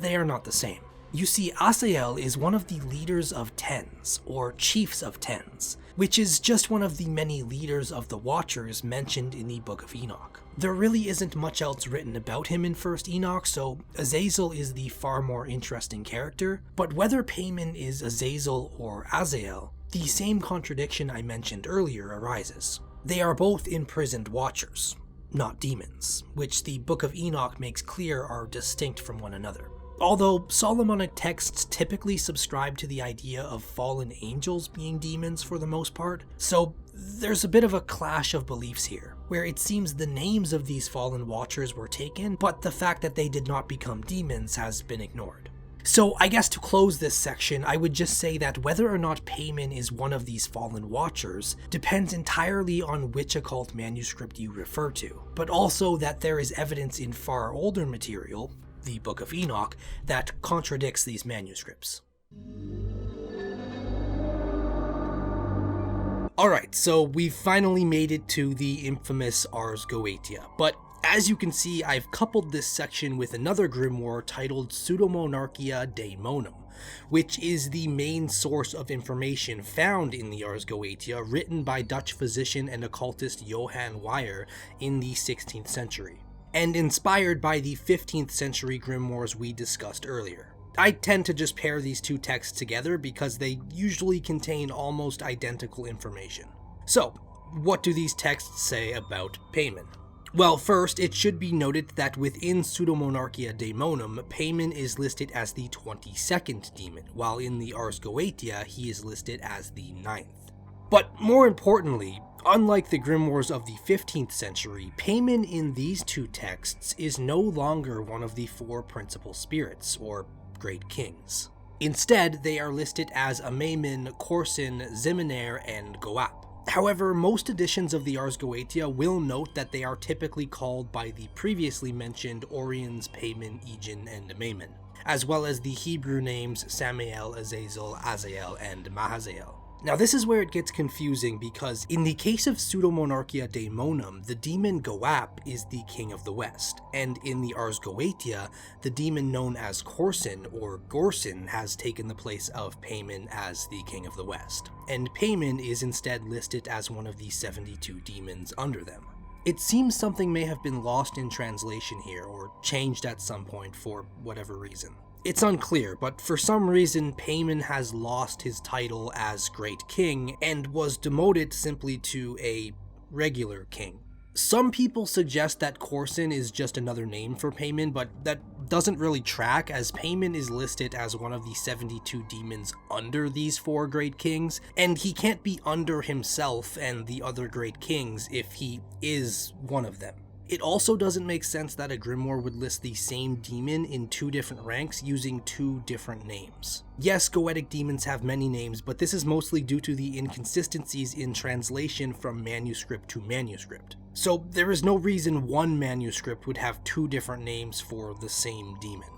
they are not the same. You see, Haziel is one of the leaders of tens, or chiefs of tens, which is just one of the many leaders of the Watchers mentioned in the Book of Enoch. There really isn't much else written about him in 1st Enoch, so Azazel is the far more interesting character, but whether Paimon is Azazel or Haziel, the same contradiction I mentioned earlier arises. They are both imprisoned Watchers. not demons, which the Book of Enoch makes clear are distinct from one another. Although Solomonic texts typically subscribe to the idea of fallen angels being demons for the most part, so there's a bit of a clash of beliefs here, where it seems the names of these fallen watchers were taken, but the fact that they did not become demons has been ignored. So I guess to close this section, I would just say that whether or not Paimon is one of these fallen watchers depends entirely on which occult manuscript you refer to, but also that there is evidence in far older material, the Book of Enoch, that contradicts these manuscripts. Alright, so we've finally made it to the infamous Ars Goetia, but as you can see, I've coupled this section with another grimoire titled Pseudomonarchia Daemonum, which is the main source of information found in the Ars Goetia, written by Dutch physician and occultist Johann Weyer in the 16th century, and inspired by the 15th century grimoires we discussed earlier. I tend to just pair these two texts together because they usually contain almost identical information. So, what do these texts say about Paimon? Well, first, it should be noted that within Pseudomonarchia Daemonum, Paimon is listed as the 22nd demon, while in the Ars Goetia, he is listed as the 9th. But more importantly, unlike the grimoires of the 15th century, Paimon in these two texts is no longer one of the four principal spirits, or great kings. Instead, they are listed as Amaimon, Corsin, Zimenair, and Goap. However, most editions of the Ars Goetia will note that they are typically called by the previously mentioned Orions, Paimon, Aegon, and Amaimon, as well as the Hebrew names Samael, Azazel, Azael, and Mahaziel. Now this is where it gets confusing because in the case of Pseudomonarchia Daemonum, the demon Goap is the king of the west, and in the Ars Goetia, the demon known as Corsin or Gorsin has taken the place of Paimon as the king of the west, and Paimon is instead listed as one of the 72 demons under them. It seems something may have been lost in translation here, or changed at some point for whatever reason. It's unclear, but for some reason Paimon has lost his title as Great King and was demoted simply to a regular king. Some people suggest that Corsin is just another name for Paimon, but that doesn't really track, as Paimon is listed as one of the 72 demons under these four great kings, and he can't be under himself and the other great kings if he is one of them. It also doesn't make sense that a grimoire would list the same demon in two different ranks using two different names. Yes, Goetic demons have many names, but this is mostly due to the inconsistencies in translation from manuscript to manuscript. So there is no reason one manuscript would have two different names for the same demon.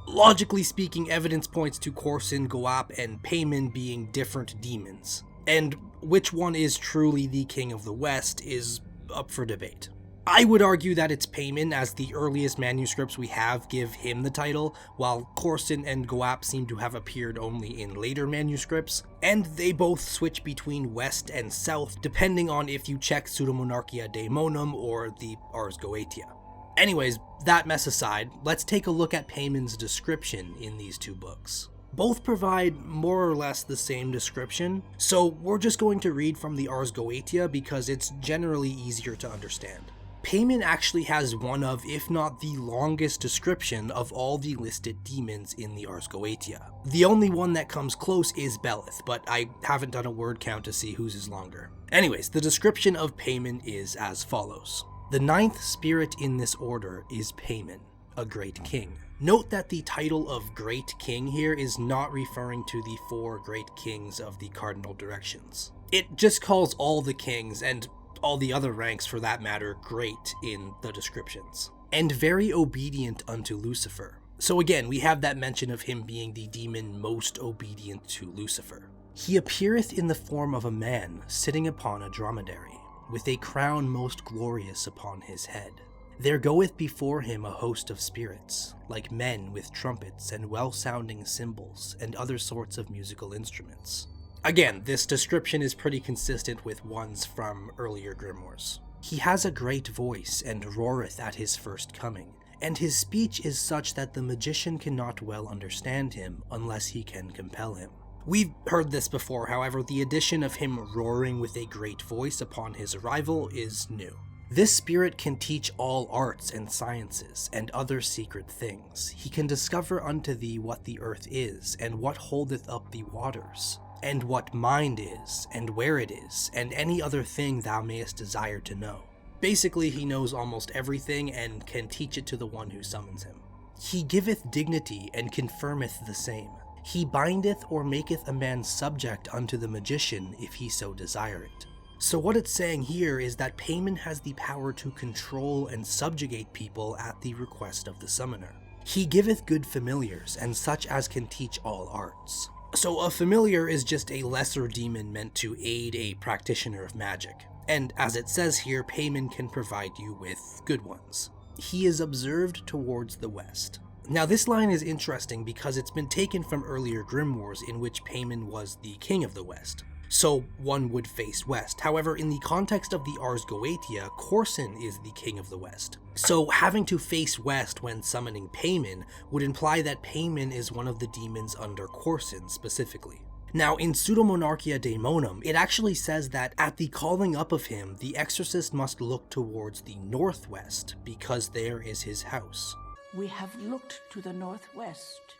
Logically speaking, evidence points to Corsin, Goap, and Paimon being different demons, and which one is truly the King of the West is up for debate. I would argue that it's Paimon, as the earliest manuscripts we have give him the title, while Corsin and Goap seem to have appeared only in later manuscripts, and they both switch between West and South depending on if you check Pseudomonarchia Daemonum or the Ars Goetia. Anyways, that mess aside, let's take a look at Paimon's description in these two books. Both provide more or less the same description, so we're just going to read from the Ars Goetia because it's generally easier to understand. Paimon actually has one of, if not the longest description of all the listed demons in the Ars Goetia. The only one that comes close is Belith, but I haven't done a word count to see whose is longer. Anyways, the description of Paimon is as follows. The 9th spirit in this order is Paimon, a great king. Note that the title of Great King here is not referring to the 4 great kings of the cardinal directions. It just calls all the kings, and all the other ranks for that matter, great in the descriptions, and very obedient unto Lucifer. So again, we have that mention of him being the demon most obedient to Lucifer. He appeareth in the form of a man sitting upon a dromedary, with a crown most glorious upon his head. There goeth before him a host of spirits, like men with trumpets and well-sounding cymbals and other sorts of musical instruments. Again, this description is pretty consistent with ones from earlier grimoires. He has a great voice and roareth at his first coming, and his speech is such that the magician cannot well understand him unless he can compel him. We've heard this before, however, the addition of him roaring with a great voice upon his arrival is new. This spirit can teach all arts and sciences and other secret things. He can discover unto thee what the earth is, and what holdeth up the waters, and what mind is, and where it is, and any other thing thou mayest desire to know. Basically, he knows almost everything and can teach it to the one who summons him. He giveth dignity and confirmeth the same. He bindeth or maketh a man subject unto the magician if he so desire it. So what it's saying here is that Paimon has the power to control and subjugate people at the request of the summoner. He giveth good familiars and such as can teach all arts. So a familiar is just a lesser demon meant to aid a practitioner of magic. And as it says here, Paimon can provide you with good ones. He is observed towards the west. Now this line is interesting because it's been taken from earlier Grimoires in which Paimon was the king of the west. So one would face west. However, in the context of the Ars Goetia, Corson is the king of the west. So having to face west when summoning Paimon would imply that Paimon is one of the demons under Corson specifically. Now in Pseudomonarchia Daemonum, it actually says that at the calling up of him, the exorcist must look towards the northwest because there is his house. We have looked to the northwest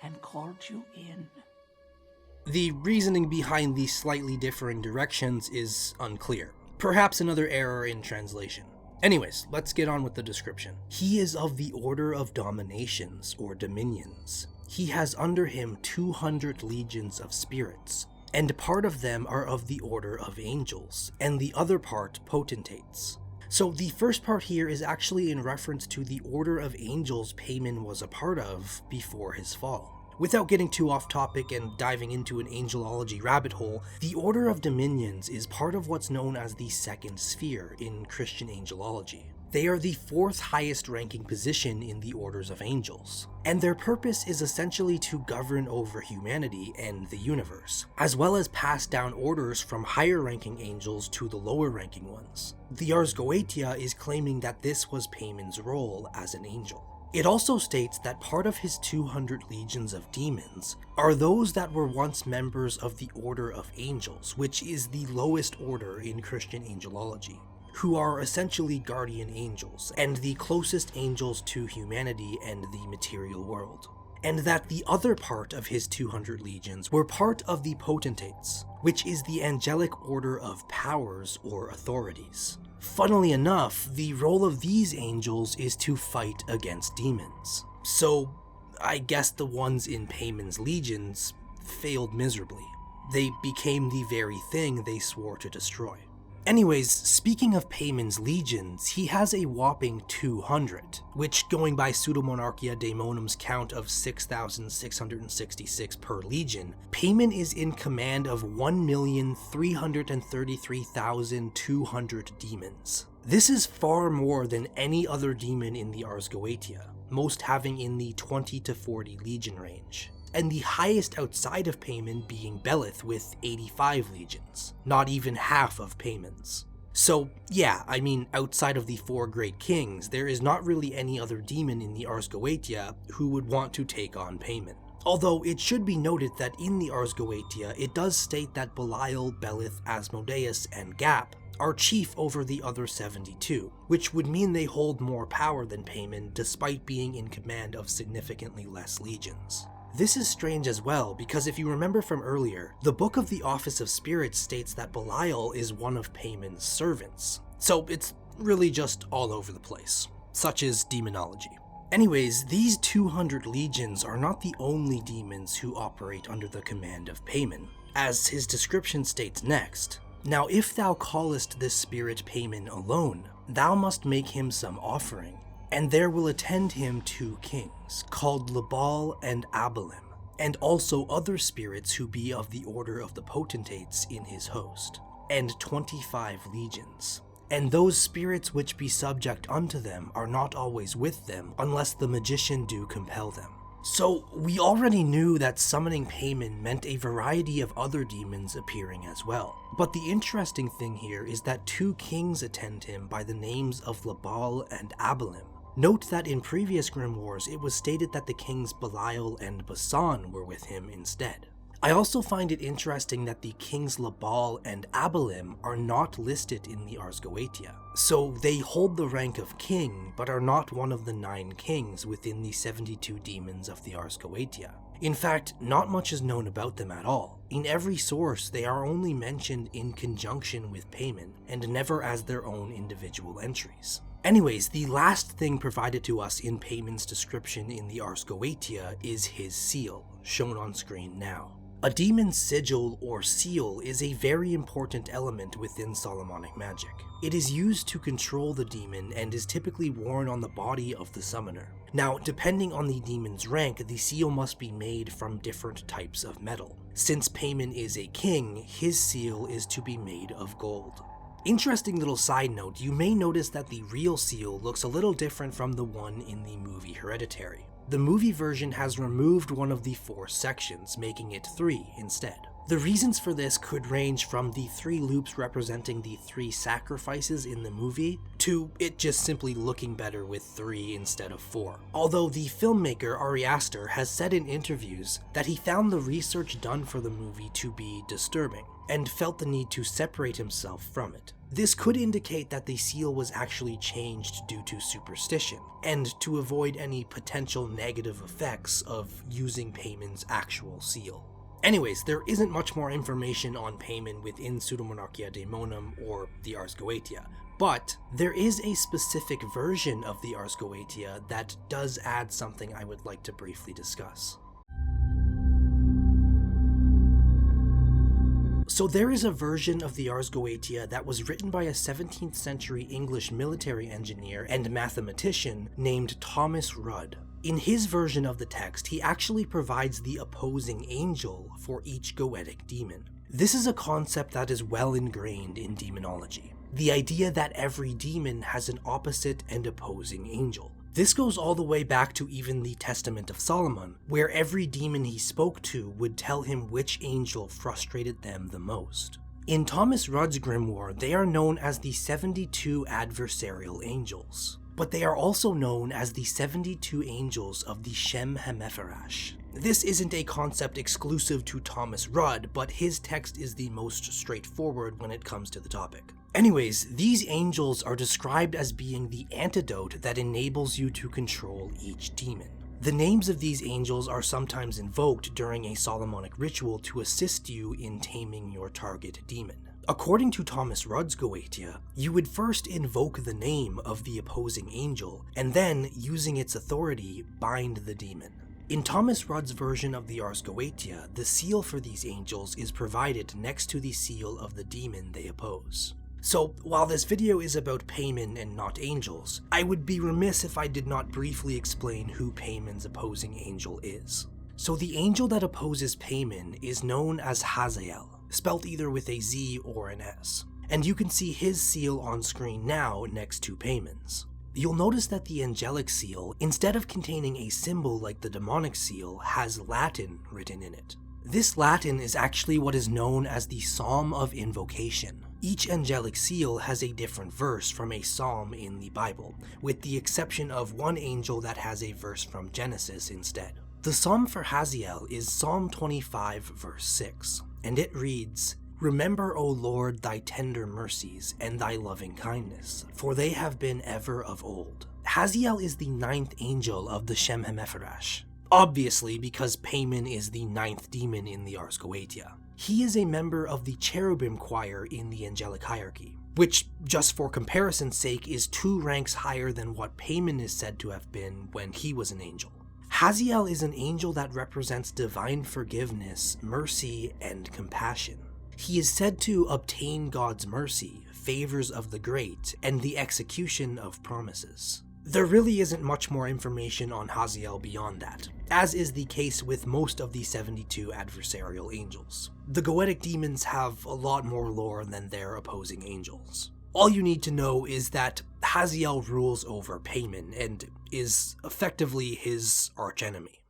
and called you in. The reasoning behind these slightly differing directions is unclear. Perhaps another error in translation. Anyways, let's get on with the description. He is of the order of dominations or dominions. He has under him 200 legions of spirits, and part of them are of the order of angels, and the other part potentates. So the first part here is actually in reference to the order of angels Paimon was a part of before his fall. Without getting too off topic and diving into an angelology rabbit hole, the Order of Dominions is part of what's known as the second sphere in Christian angelology. They are the fourth highest ranking position in the orders of angels, and their purpose is essentially to govern over humanity and the universe, as well as pass down orders from higher ranking angels to the lower ranking ones. The Ars Goetia is claiming that this was Paimon's role as an angel. It also states that part of his 200 legions of demons are those that were once members of the Order of Angels, which is the lowest order in Christian angelology, who are essentially guardian angels and the closest angels to humanity and the material world. And that the other part of his 200 legions were part of the potentates, which is the angelic order of powers or authorities. Funnily enough, the role of these angels is to fight against demons. So, I guess the ones in Paimon's legions failed miserably. They became the very thing they swore to destroy. Anyways, speaking of Paimon's legions, he has a whopping 200, which, going by Pseudomonarchia Daemonum's count of 6,666 per legion, Paimon is in command of 1,333,200 demons. This is far more than any other demon in the Ars Goetia, most having in the 20 to 40 legion range, and the highest outside of Paimon being Belith with 85 legions, not even half of Paimon's. So yeah, I mean, outside of the four great kings, there is not really any other demon in the Ars Goetia who would want to take on Paimon. Although it should be noted that in the Ars Goetia, it does state that Belial, Belith, Asmodeus, and Gap are chief over the other 72, which would mean they hold more power than Paimon despite being in command of significantly less legions. This is strange as well, because if you remember from earlier, the Book of the Office of Spirits states that Belial is one of Paimon's servants. So it's really just all over the place. Such is demonology. Anyways, these 200 legions are not the only demons who operate under the command of Paimon, as his description states next. Now if thou callest this spirit Paimon alone, thou must make him some offering, and there will attend him 2 kings, called Libal and Abalim, and also other spirits who be of the order of the potentates in his host, and 25 legions. And those spirits which be subject unto them are not always with them, unless the magician do compel them. So we already knew that summoning Paimon meant a variety of other demons appearing as well. But the interesting thing here is that 2 kings attend him by the names of Libal and Abalim. Note that in previous Grimoires it was stated that the kings Belial and Basan were with him instead. I also find it interesting that the kings Labal and Abalim are not listed in the Ars Goetia. So they hold the rank of king, but are not one of the 9 kings within the 72 demons of the Ars Goetia. In fact, not much is known about them at all. In every source, they are only mentioned in conjunction with Paimon, and never as their own individual entries. Anyways, the last thing provided to us in Paimon's description in the Ars Goetia is his seal, shown on screen now. A demon's sigil or seal is a very important element within Solomonic magic. It is used to control the demon and is typically worn on the body of the summoner. Now, depending on the demon's rank, the seal must be made from different types of metal. Since Paimon is a king, his seal is to be made of gold. Interesting little side note, you may notice that the real seal looks a little different from the one in the movie Hereditary. The movie version has removed one of the 4 sections, making it 3 instead. The reasons for this could range from the 3 loops representing the 3 sacrifices in the movie, to it just simply looking better with 3 instead of 4. Although the filmmaker Ari Aster has said in interviews that he found the research done for the movie to be disturbing, and felt the need to separate himself from it. This could indicate that the seal was actually changed due to superstition, and to avoid any potential negative effects of using Paimon's actual seal. Anyways, there isn't much more information on Paimon within Pseudomonarchia Daemonum or the Ars Goetia, but there is a specific version of the Ars Goetia that does add something I would like to briefly discuss. So there is a version of the Ars Goetia that was written by a 17th century English military engineer and mathematician named Thomas Rudd. In his version of the text, he actually provides the opposing angel for each Goetic demon. This is a concept that is well ingrained in demonology. The idea that every demon has an opposite and opposing angel. This goes all the way back to even the Testament of Solomon, where every demon he spoke to would tell him which angel frustrated them the most. In Thomas Rudd's grimoire, they are known as the 72 adversarial angels, but they are also known as the 72 angels of the Shem HaMepherash. This isn't a concept exclusive to Thomas Rudd, but his text is the most straightforward when it comes to the topic. Anyways, these angels are described as being the antidote that enables you to control each demon. The names of these angels are sometimes invoked during a Solomonic ritual to assist you in taming your target demon. According to Thomas Rudd's Goetia, you would first invoke the name of the opposing angel, and then, using its authority, bind the demon. In Thomas Rudd's version of the Ars Goetia, the seal for these angels is provided next to the seal of the demon they oppose. So, while this video is about Paimon and not angels, I would be remiss if I did not briefly explain who Paimon's opposing angel is. So the angel that opposes Paimon is known as Haziel, spelt either with a Z or an S, and you can see his seal on screen now next to Paimon's. You'll notice that the angelic seal, instead of containing a symbol like the demonic seal, has Latin written in it. This Latin is actually what is known as the Psalm of Invocation. Each angelic seal has a different verse from a psalm in the Bible, with the exception of one angel that has a verse from Genesis instead. The psalm for Haziel is Psalm 25 verse 6, and it reads, "Remember, O Lord, thy tender mercies and thy loving kindness, for they have been ever of old." Haziel is the 9th angel of the Shem HaMepherash, obviously because Paimon is the 9th demon in the Ars Goetia. He is a member of the cherubim choir in the angelic hierarchy, which, just for comparison's sake, is 2 ranks higher than what Paimon is said to have been when he was an angel. Haziel is an angel that represents divine forgiveness, mercy, and compassion. He is said to obtain God's mercy, favors of the great, and the execution of promises. There really isn't much more information on Haziel beyond that, as is the case with most of the 72 adversarial angels. The Goetic demons have a lot more lore than their opposing angels. All you need to know is that Haziel rules over Paimon and is effectively his archenemy.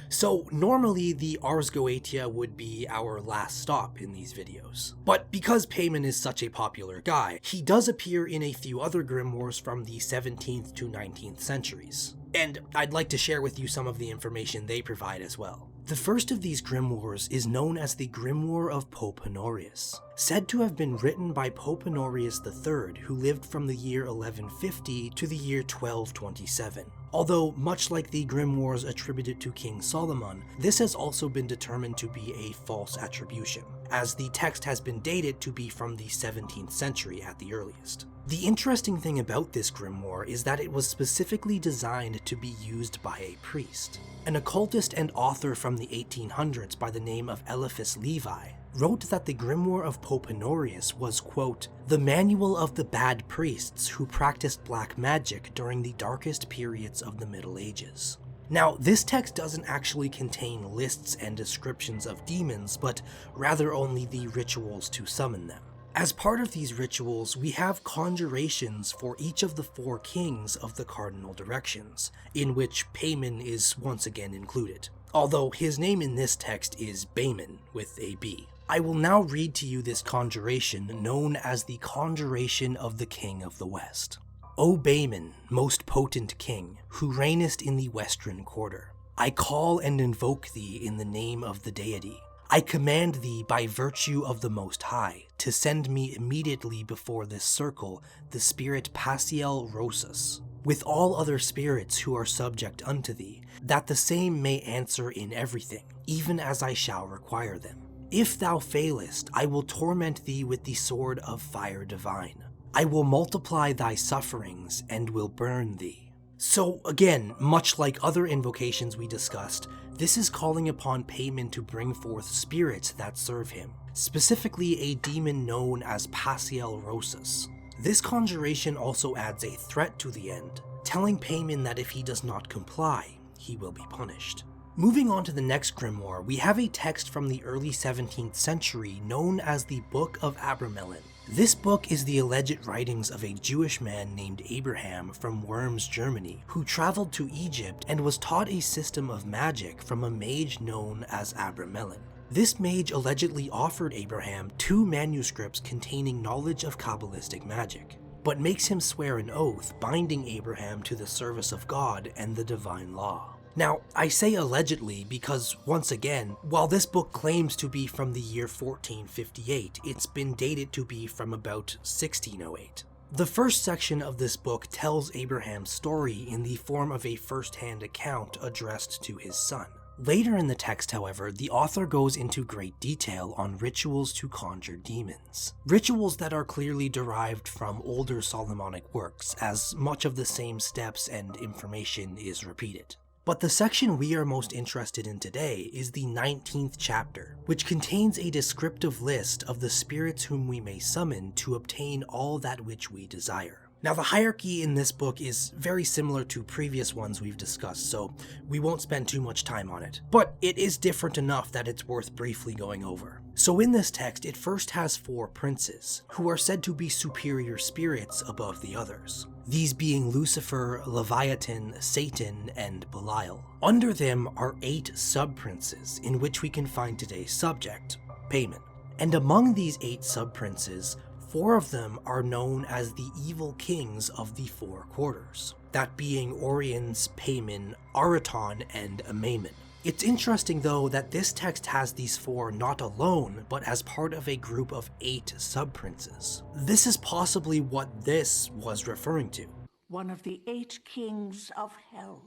So normally the Ars Goetia would be our last stop in these videos, but because Paimon is such a popular guy, he does appear in a few other grimoires from the 17th to 19th centuries. and I'd like to share with you some of the information they provide as well. The first of these grimoires is known as the Grimoire of Pope Honorius, said to have been written by Pope Honorius III, who lived from the year 1150 to the year 1227. Although, much like the grimoires attributed to King Solomon, this has also been determined to be a false attribution, as the text has been dated to be from the 17th century at the earliest. The interesting thing about this grimoire is that it was specifically designed to be used by a priest. An occultist and author from the 1800s by the name of Eliphas Levi wrote that the Grimoire of Pope Honorius was, quote, the manual of the bad priests who practiced black magic during the darkest periods of the Middle Ages. Now, this text doesn't actually contain lists and descriptions of demons, but rather only the rituals to summon them. As part of these rituals, we have conjurations for each of the 4 kings of the cardinal directions, in which Paimon is once again included, although his name in this text is Paimon with a B. I will now read to you this conjuration known as the Conjuration of the King of the West. O Paimon, most potent king, who reignest in the western quarter, I call and invoke thee in the name of the deity. I command thee by virtue of the Most High to send me immediately before this circle the spirit Haziel Rosas, with all other spirits who are subject unto thee, that the same may answer in everything, even as I shall require them. If thou failest, I will torment thee with the sword of fire divine. I will multiply thy sufferings and will burn thee. So again, much like other invocations we discussed, this is calling upon Paimon to bring forth spirits that serve him, specifically a demon known as Haziel Rosas. This conjuration also adds a threat to the end, telling Paimon that if he does not comply, he will be punished. Moving on to the next grimoire, we have a text from the early 17th century known as the Book of Abramelin. This book is the alleged writings of a Jewish man named Abraham from Worms, Germany, who traveled to Egypt and was taught a system of magic from a mage known as Abramelin. This mage allegedly offered Abraham 2 manuscripts containing knowledge of Kabbalistic magic, but makes him swear an oath binding Abraham to the service of God and the divine law. Now, I say allegedly because, once again, while this book claims to be from the year 1458, it's been dated to be from about 1608. The first section of this book tells Abraham's story in the form of a first-hand account addressed to his son. Later in the text, however, the author goes into great detail on rituals to conjure demons. Rituals that are clearly derived from older Solomonic works, as much of the same steps and information is repeated. But the section we are most interested in today is the 19th chapter, which contains a descriptive list of the spirits whom we may summon to obtain all that which we desire. Now, the hierarchy in this book is very similar to previous ones we've discussed, so we won't spend too much time on it. But it is different enough that it's worth briefly going over. So in this text, it first has 4 princes, who are said to be superior spirits above the others. These being Lucifer, Leviathan, Satan, and Belial. Under them are 8 sub-princes, in which we can find today's subject, Paimon. And among these 8 sub-princes, 4 of them are known as the evil kings of the 4 quarters, that being Oriens, Paimon, Araton, and Amaimon. It's interesting though that this text has these 4 not alone, but as part of a group of 8 sub-princes. This is possibly what this was referring to. One of the 8 kings of hell.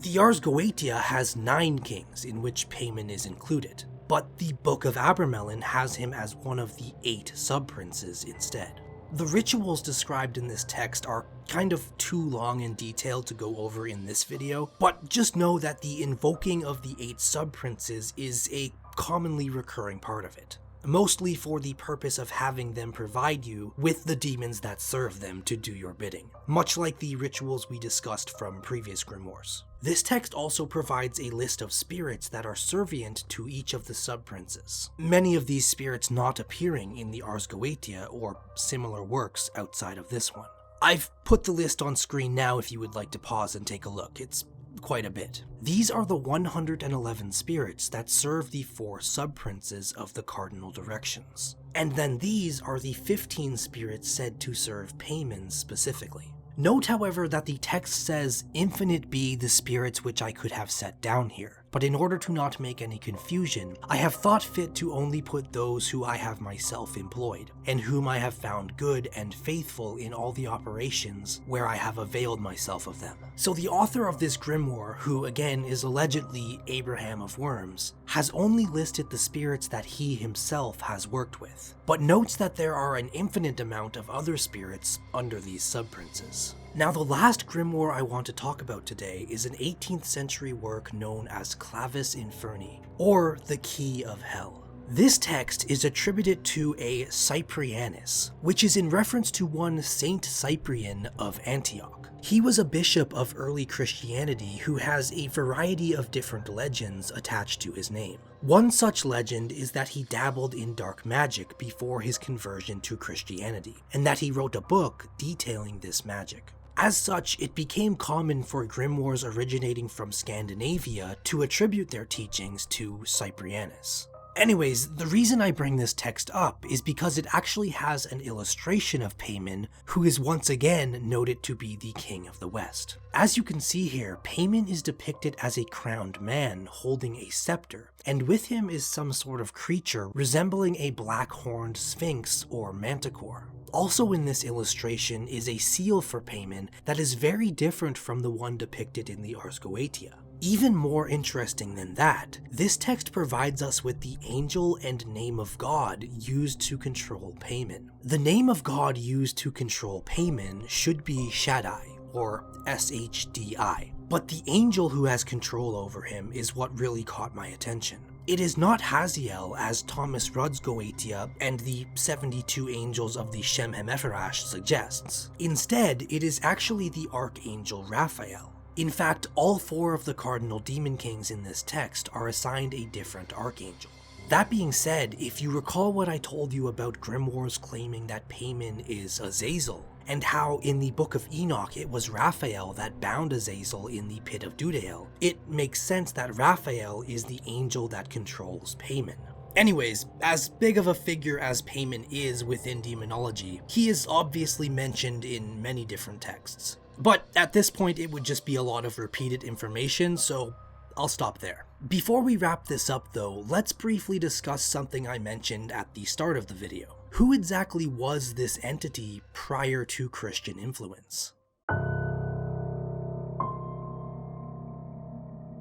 The Ars Goetia has 9 kings, in which Paimon is included, but the Book of Abramelin has him as one of the 8 sub-princes instead. The rituals described in this text are kind of too long and detailed to go over in this video, but just know that the invoking of the 8 sub-princes is a commonly recurring part of it, mostly for the purpose of having them provide you with the demons that serve them to do your bidding, much like the rituals we discussed from previous grimoires. This text also provides a list of spirits that are servient to each of the sub-princes, many of these spirits not appearing in the Ars Goetia or similar works outside of this one. I've put the list on screen now if you would like to pause and take a look. It's quite a bit. These are the 111 spirits that serve the 4 sub-princes of the cardinal directions. And then these are the 15 spirits said to serve Paimon specifically. Note, however, that the text says, "Infinite be the spirits which I could have set down here," but in order to not make any confusion, I have thought fit to only put those who I have myself employed, and whom I have found good and faithful in all the operations where I have availed myself of them. So the author of this grimoire, who again is allegedly Abraham of Worms, has only listed the spirits that he himself has worked with, but notes that there are an infinite amount of other spirits under these sub-princes. Now, the last grimoire I want to talk about today is an 18th century work known as Clavis Inferni, or the Key of Hell. This text is attributed to a Cyprianus, which is in reference to one Saint Cyprian of Antioch. He was a bishop of early Christianity who has a variety of different legends attached to his name. One such legend is that he dabbled in dark magic before his conversion to Christianity, and that he wrote a book detailing this magic. As such, it became common for grimoires originating from Scandinavia to attribute their teachings to Cyprianus. Anyways, the reason I bring this text up is because it actually has an illustration of Paimon, who is once again noted to be the King of the West. As you can see here, Paimon is depicted as a crowned man holding a scepter, and with him is some sort of creature resembling a black-horned sphinx or manticore. Also in this illustration is a seal for Paimon that is very different from the one depicted in the Ars Goetia. Even more interesting than that, this text provides us with the angel and name of God used to control Paimon. The name of God used to control Paimon should be Shaddai, or SHDI, but the angel who has control over him is what really caught my attention. It is not Haziel, as Thomas Rudd's Goetia and the 72 angels of the Shem HaMephorash suggests. Instead, it is actually the archangel Raphael. In fact, all 4 of the cardinal demon kings in this text are assigned a different archangel. That being said, if you recall what I told you about grimoires claiming that Paimon is Azazel, and how in the Book of Enoch it was Raphael that bound Azazel in the pit of Dudael, it makes sense that Raphael is the angel that controls Paimon. Anyways, as big of a figure as Paimon is within demonology, he is obviously mentioned in many different texts. But at this point it would just be a lot of repeated information, so I'll stop there. Before we wrap this up though, let's briefly discuss something I mentioned at the start of the video. Who exactly was this entity prior to Christian influence?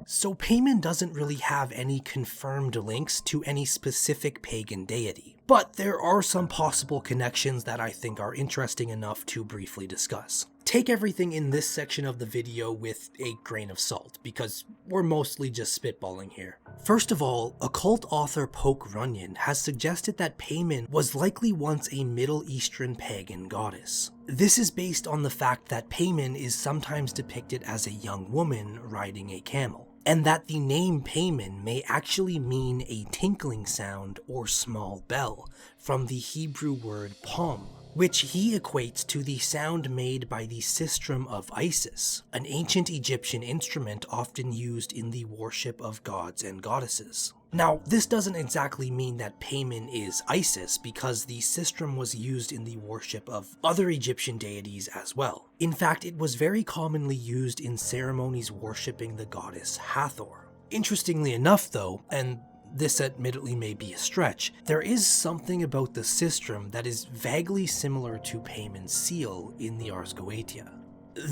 So Paimon doesn't really have any confirmed links to any specific pagan deity, but there are some possible connections that I think are interesting enough to briefly discuss. Take everything in this section of the video with a grain of salt, because we're mostly just spitballing here. First of all, occult author Poke Runyon has suggested that Paimon was likely once a Middle Eastern pagan goddess. This is based on the fact that Paimon is sometimes depicted as a young woman riding a camel, and that the name Paimon may actually mean a tinkling sound or small bell, from the Hebrew word pom, which he equates to the sound made by the sistrum of Isis, an ancient Egyptian instrument often used in the worship of gods and goddesses. Now, this doesn't exactly mean that Paimon is Isis, because the sistrum was used in the worship of other Egyptian deities as well. In fact, it was very commonly used in ceremonies worshipping the goddess Hathor. Interestingly enough though, and this admittedly may be a stretch, there is something about the sistrum that is vaguely similar to Paimon's seal in the Ars Goetia.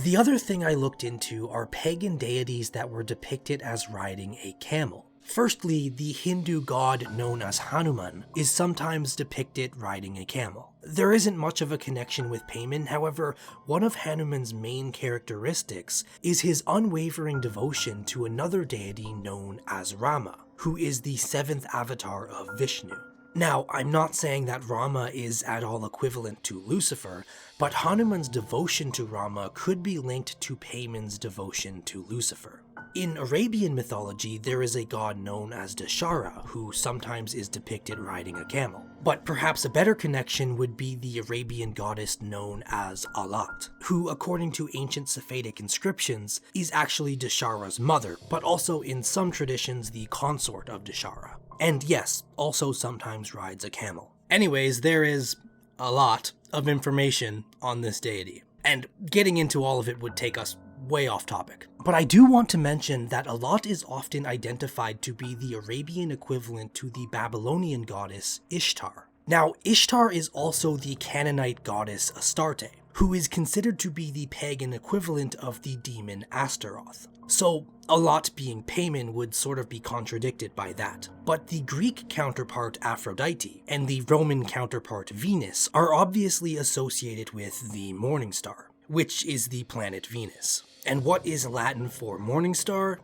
The other thing I looked into are pagan deities that were depicted as riding a camel. Firstly, the Hindu god known as Hanuman is sometimes depicted riding a camel. There isn't much of a connection with Paimon, however, one of Hanuman's main characteristics is his unwavering devotion to another deity known as Rama, who is the 7th avatar of Vishnu. Now, I'm not saying that Rama is at all equivalent to Lucifer, but Hanuman's devotion to Rama could be linked to Paimon's devotion to Lucifer. In Arabian mythology, there is a god known as Dashara, who sometimes is depicted riding a camel. But perhaps a better connection would be the Arabian goddess known as Alat, who, according to ancient Sapphitic inscriptions, is actually Dashara's mother, but also in some traditions the consort of Dashara. And yes, also sometimes rides a camel. Anyways, there is a lot of information on this deity. And getting into all of it would take us way off topic. But I do want to mention that Alat is often identified to be the Arabian equivalent to the Babylonian goddess Ishtar. Now, Ishtar is also the Canaanite goddess Astarte, who is considered to be the pagan equivalent of the demon Astaroth. So, Alat being Paimon would sort of be contradicted by that. But the Greek counterpart Aphrodite and the Roman counterpart Venus are obviously associated with the morning star, which is the planet Venus. And what is Latin for morning star?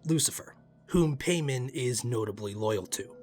Lucifer, whom Paimon is notably loyal to.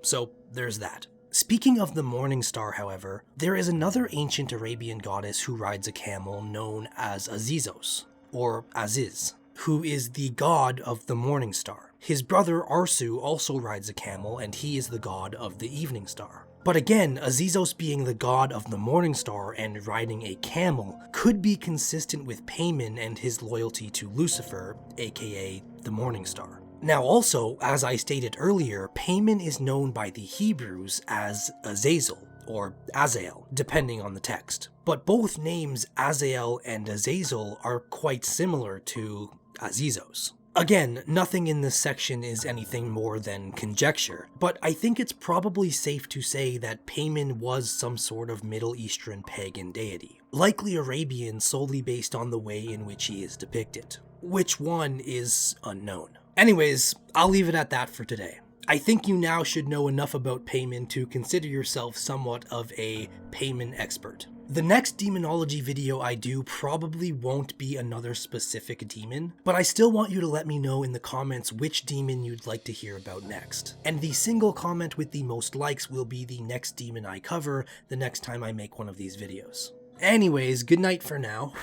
So, there's that. Speaking of the morning star, however, there is another ancient Arabian goddess who rides a camel known as Azizos, or Aziz, who is the god of the morning star. His brother Arsu also rides a camel, and he is the god of the evening star. But again, Azizos being the god of the morning star and riding a camel could be consistent with Paimon and his loyalty to Lucifer, aka the morning star. Now also, as I stated earlier, Paimon is known by the Hebrews as Azazel, or Azael, depending on the text. But both names Azael and Azazel are quite similar to Azizos. Again, nothing in this section is anything more than conjecture, but I think it's probably safe to say that Paimon was some sort of Middle Eastern pagan deity, likely Arabian solely based on the way in which he is depicted. Which one is unknown. Anyways, I'll leave it at that for today. I think you now should know enough about Paimon to consider yourself somewhat of a Paimon expert. The next demonology video I do probably won't be another specific demon, but I still want you to let me know in the comments which demon you'd like to hear about next. And the single comment with the most likes will be the next demon I cover the next time I make one of these videos. Anyways, good night for now.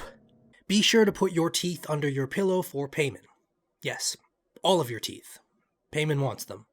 Be sure to put your teeth under your pillow for Paimon. Yes, all of your teeth. Paimon wants them.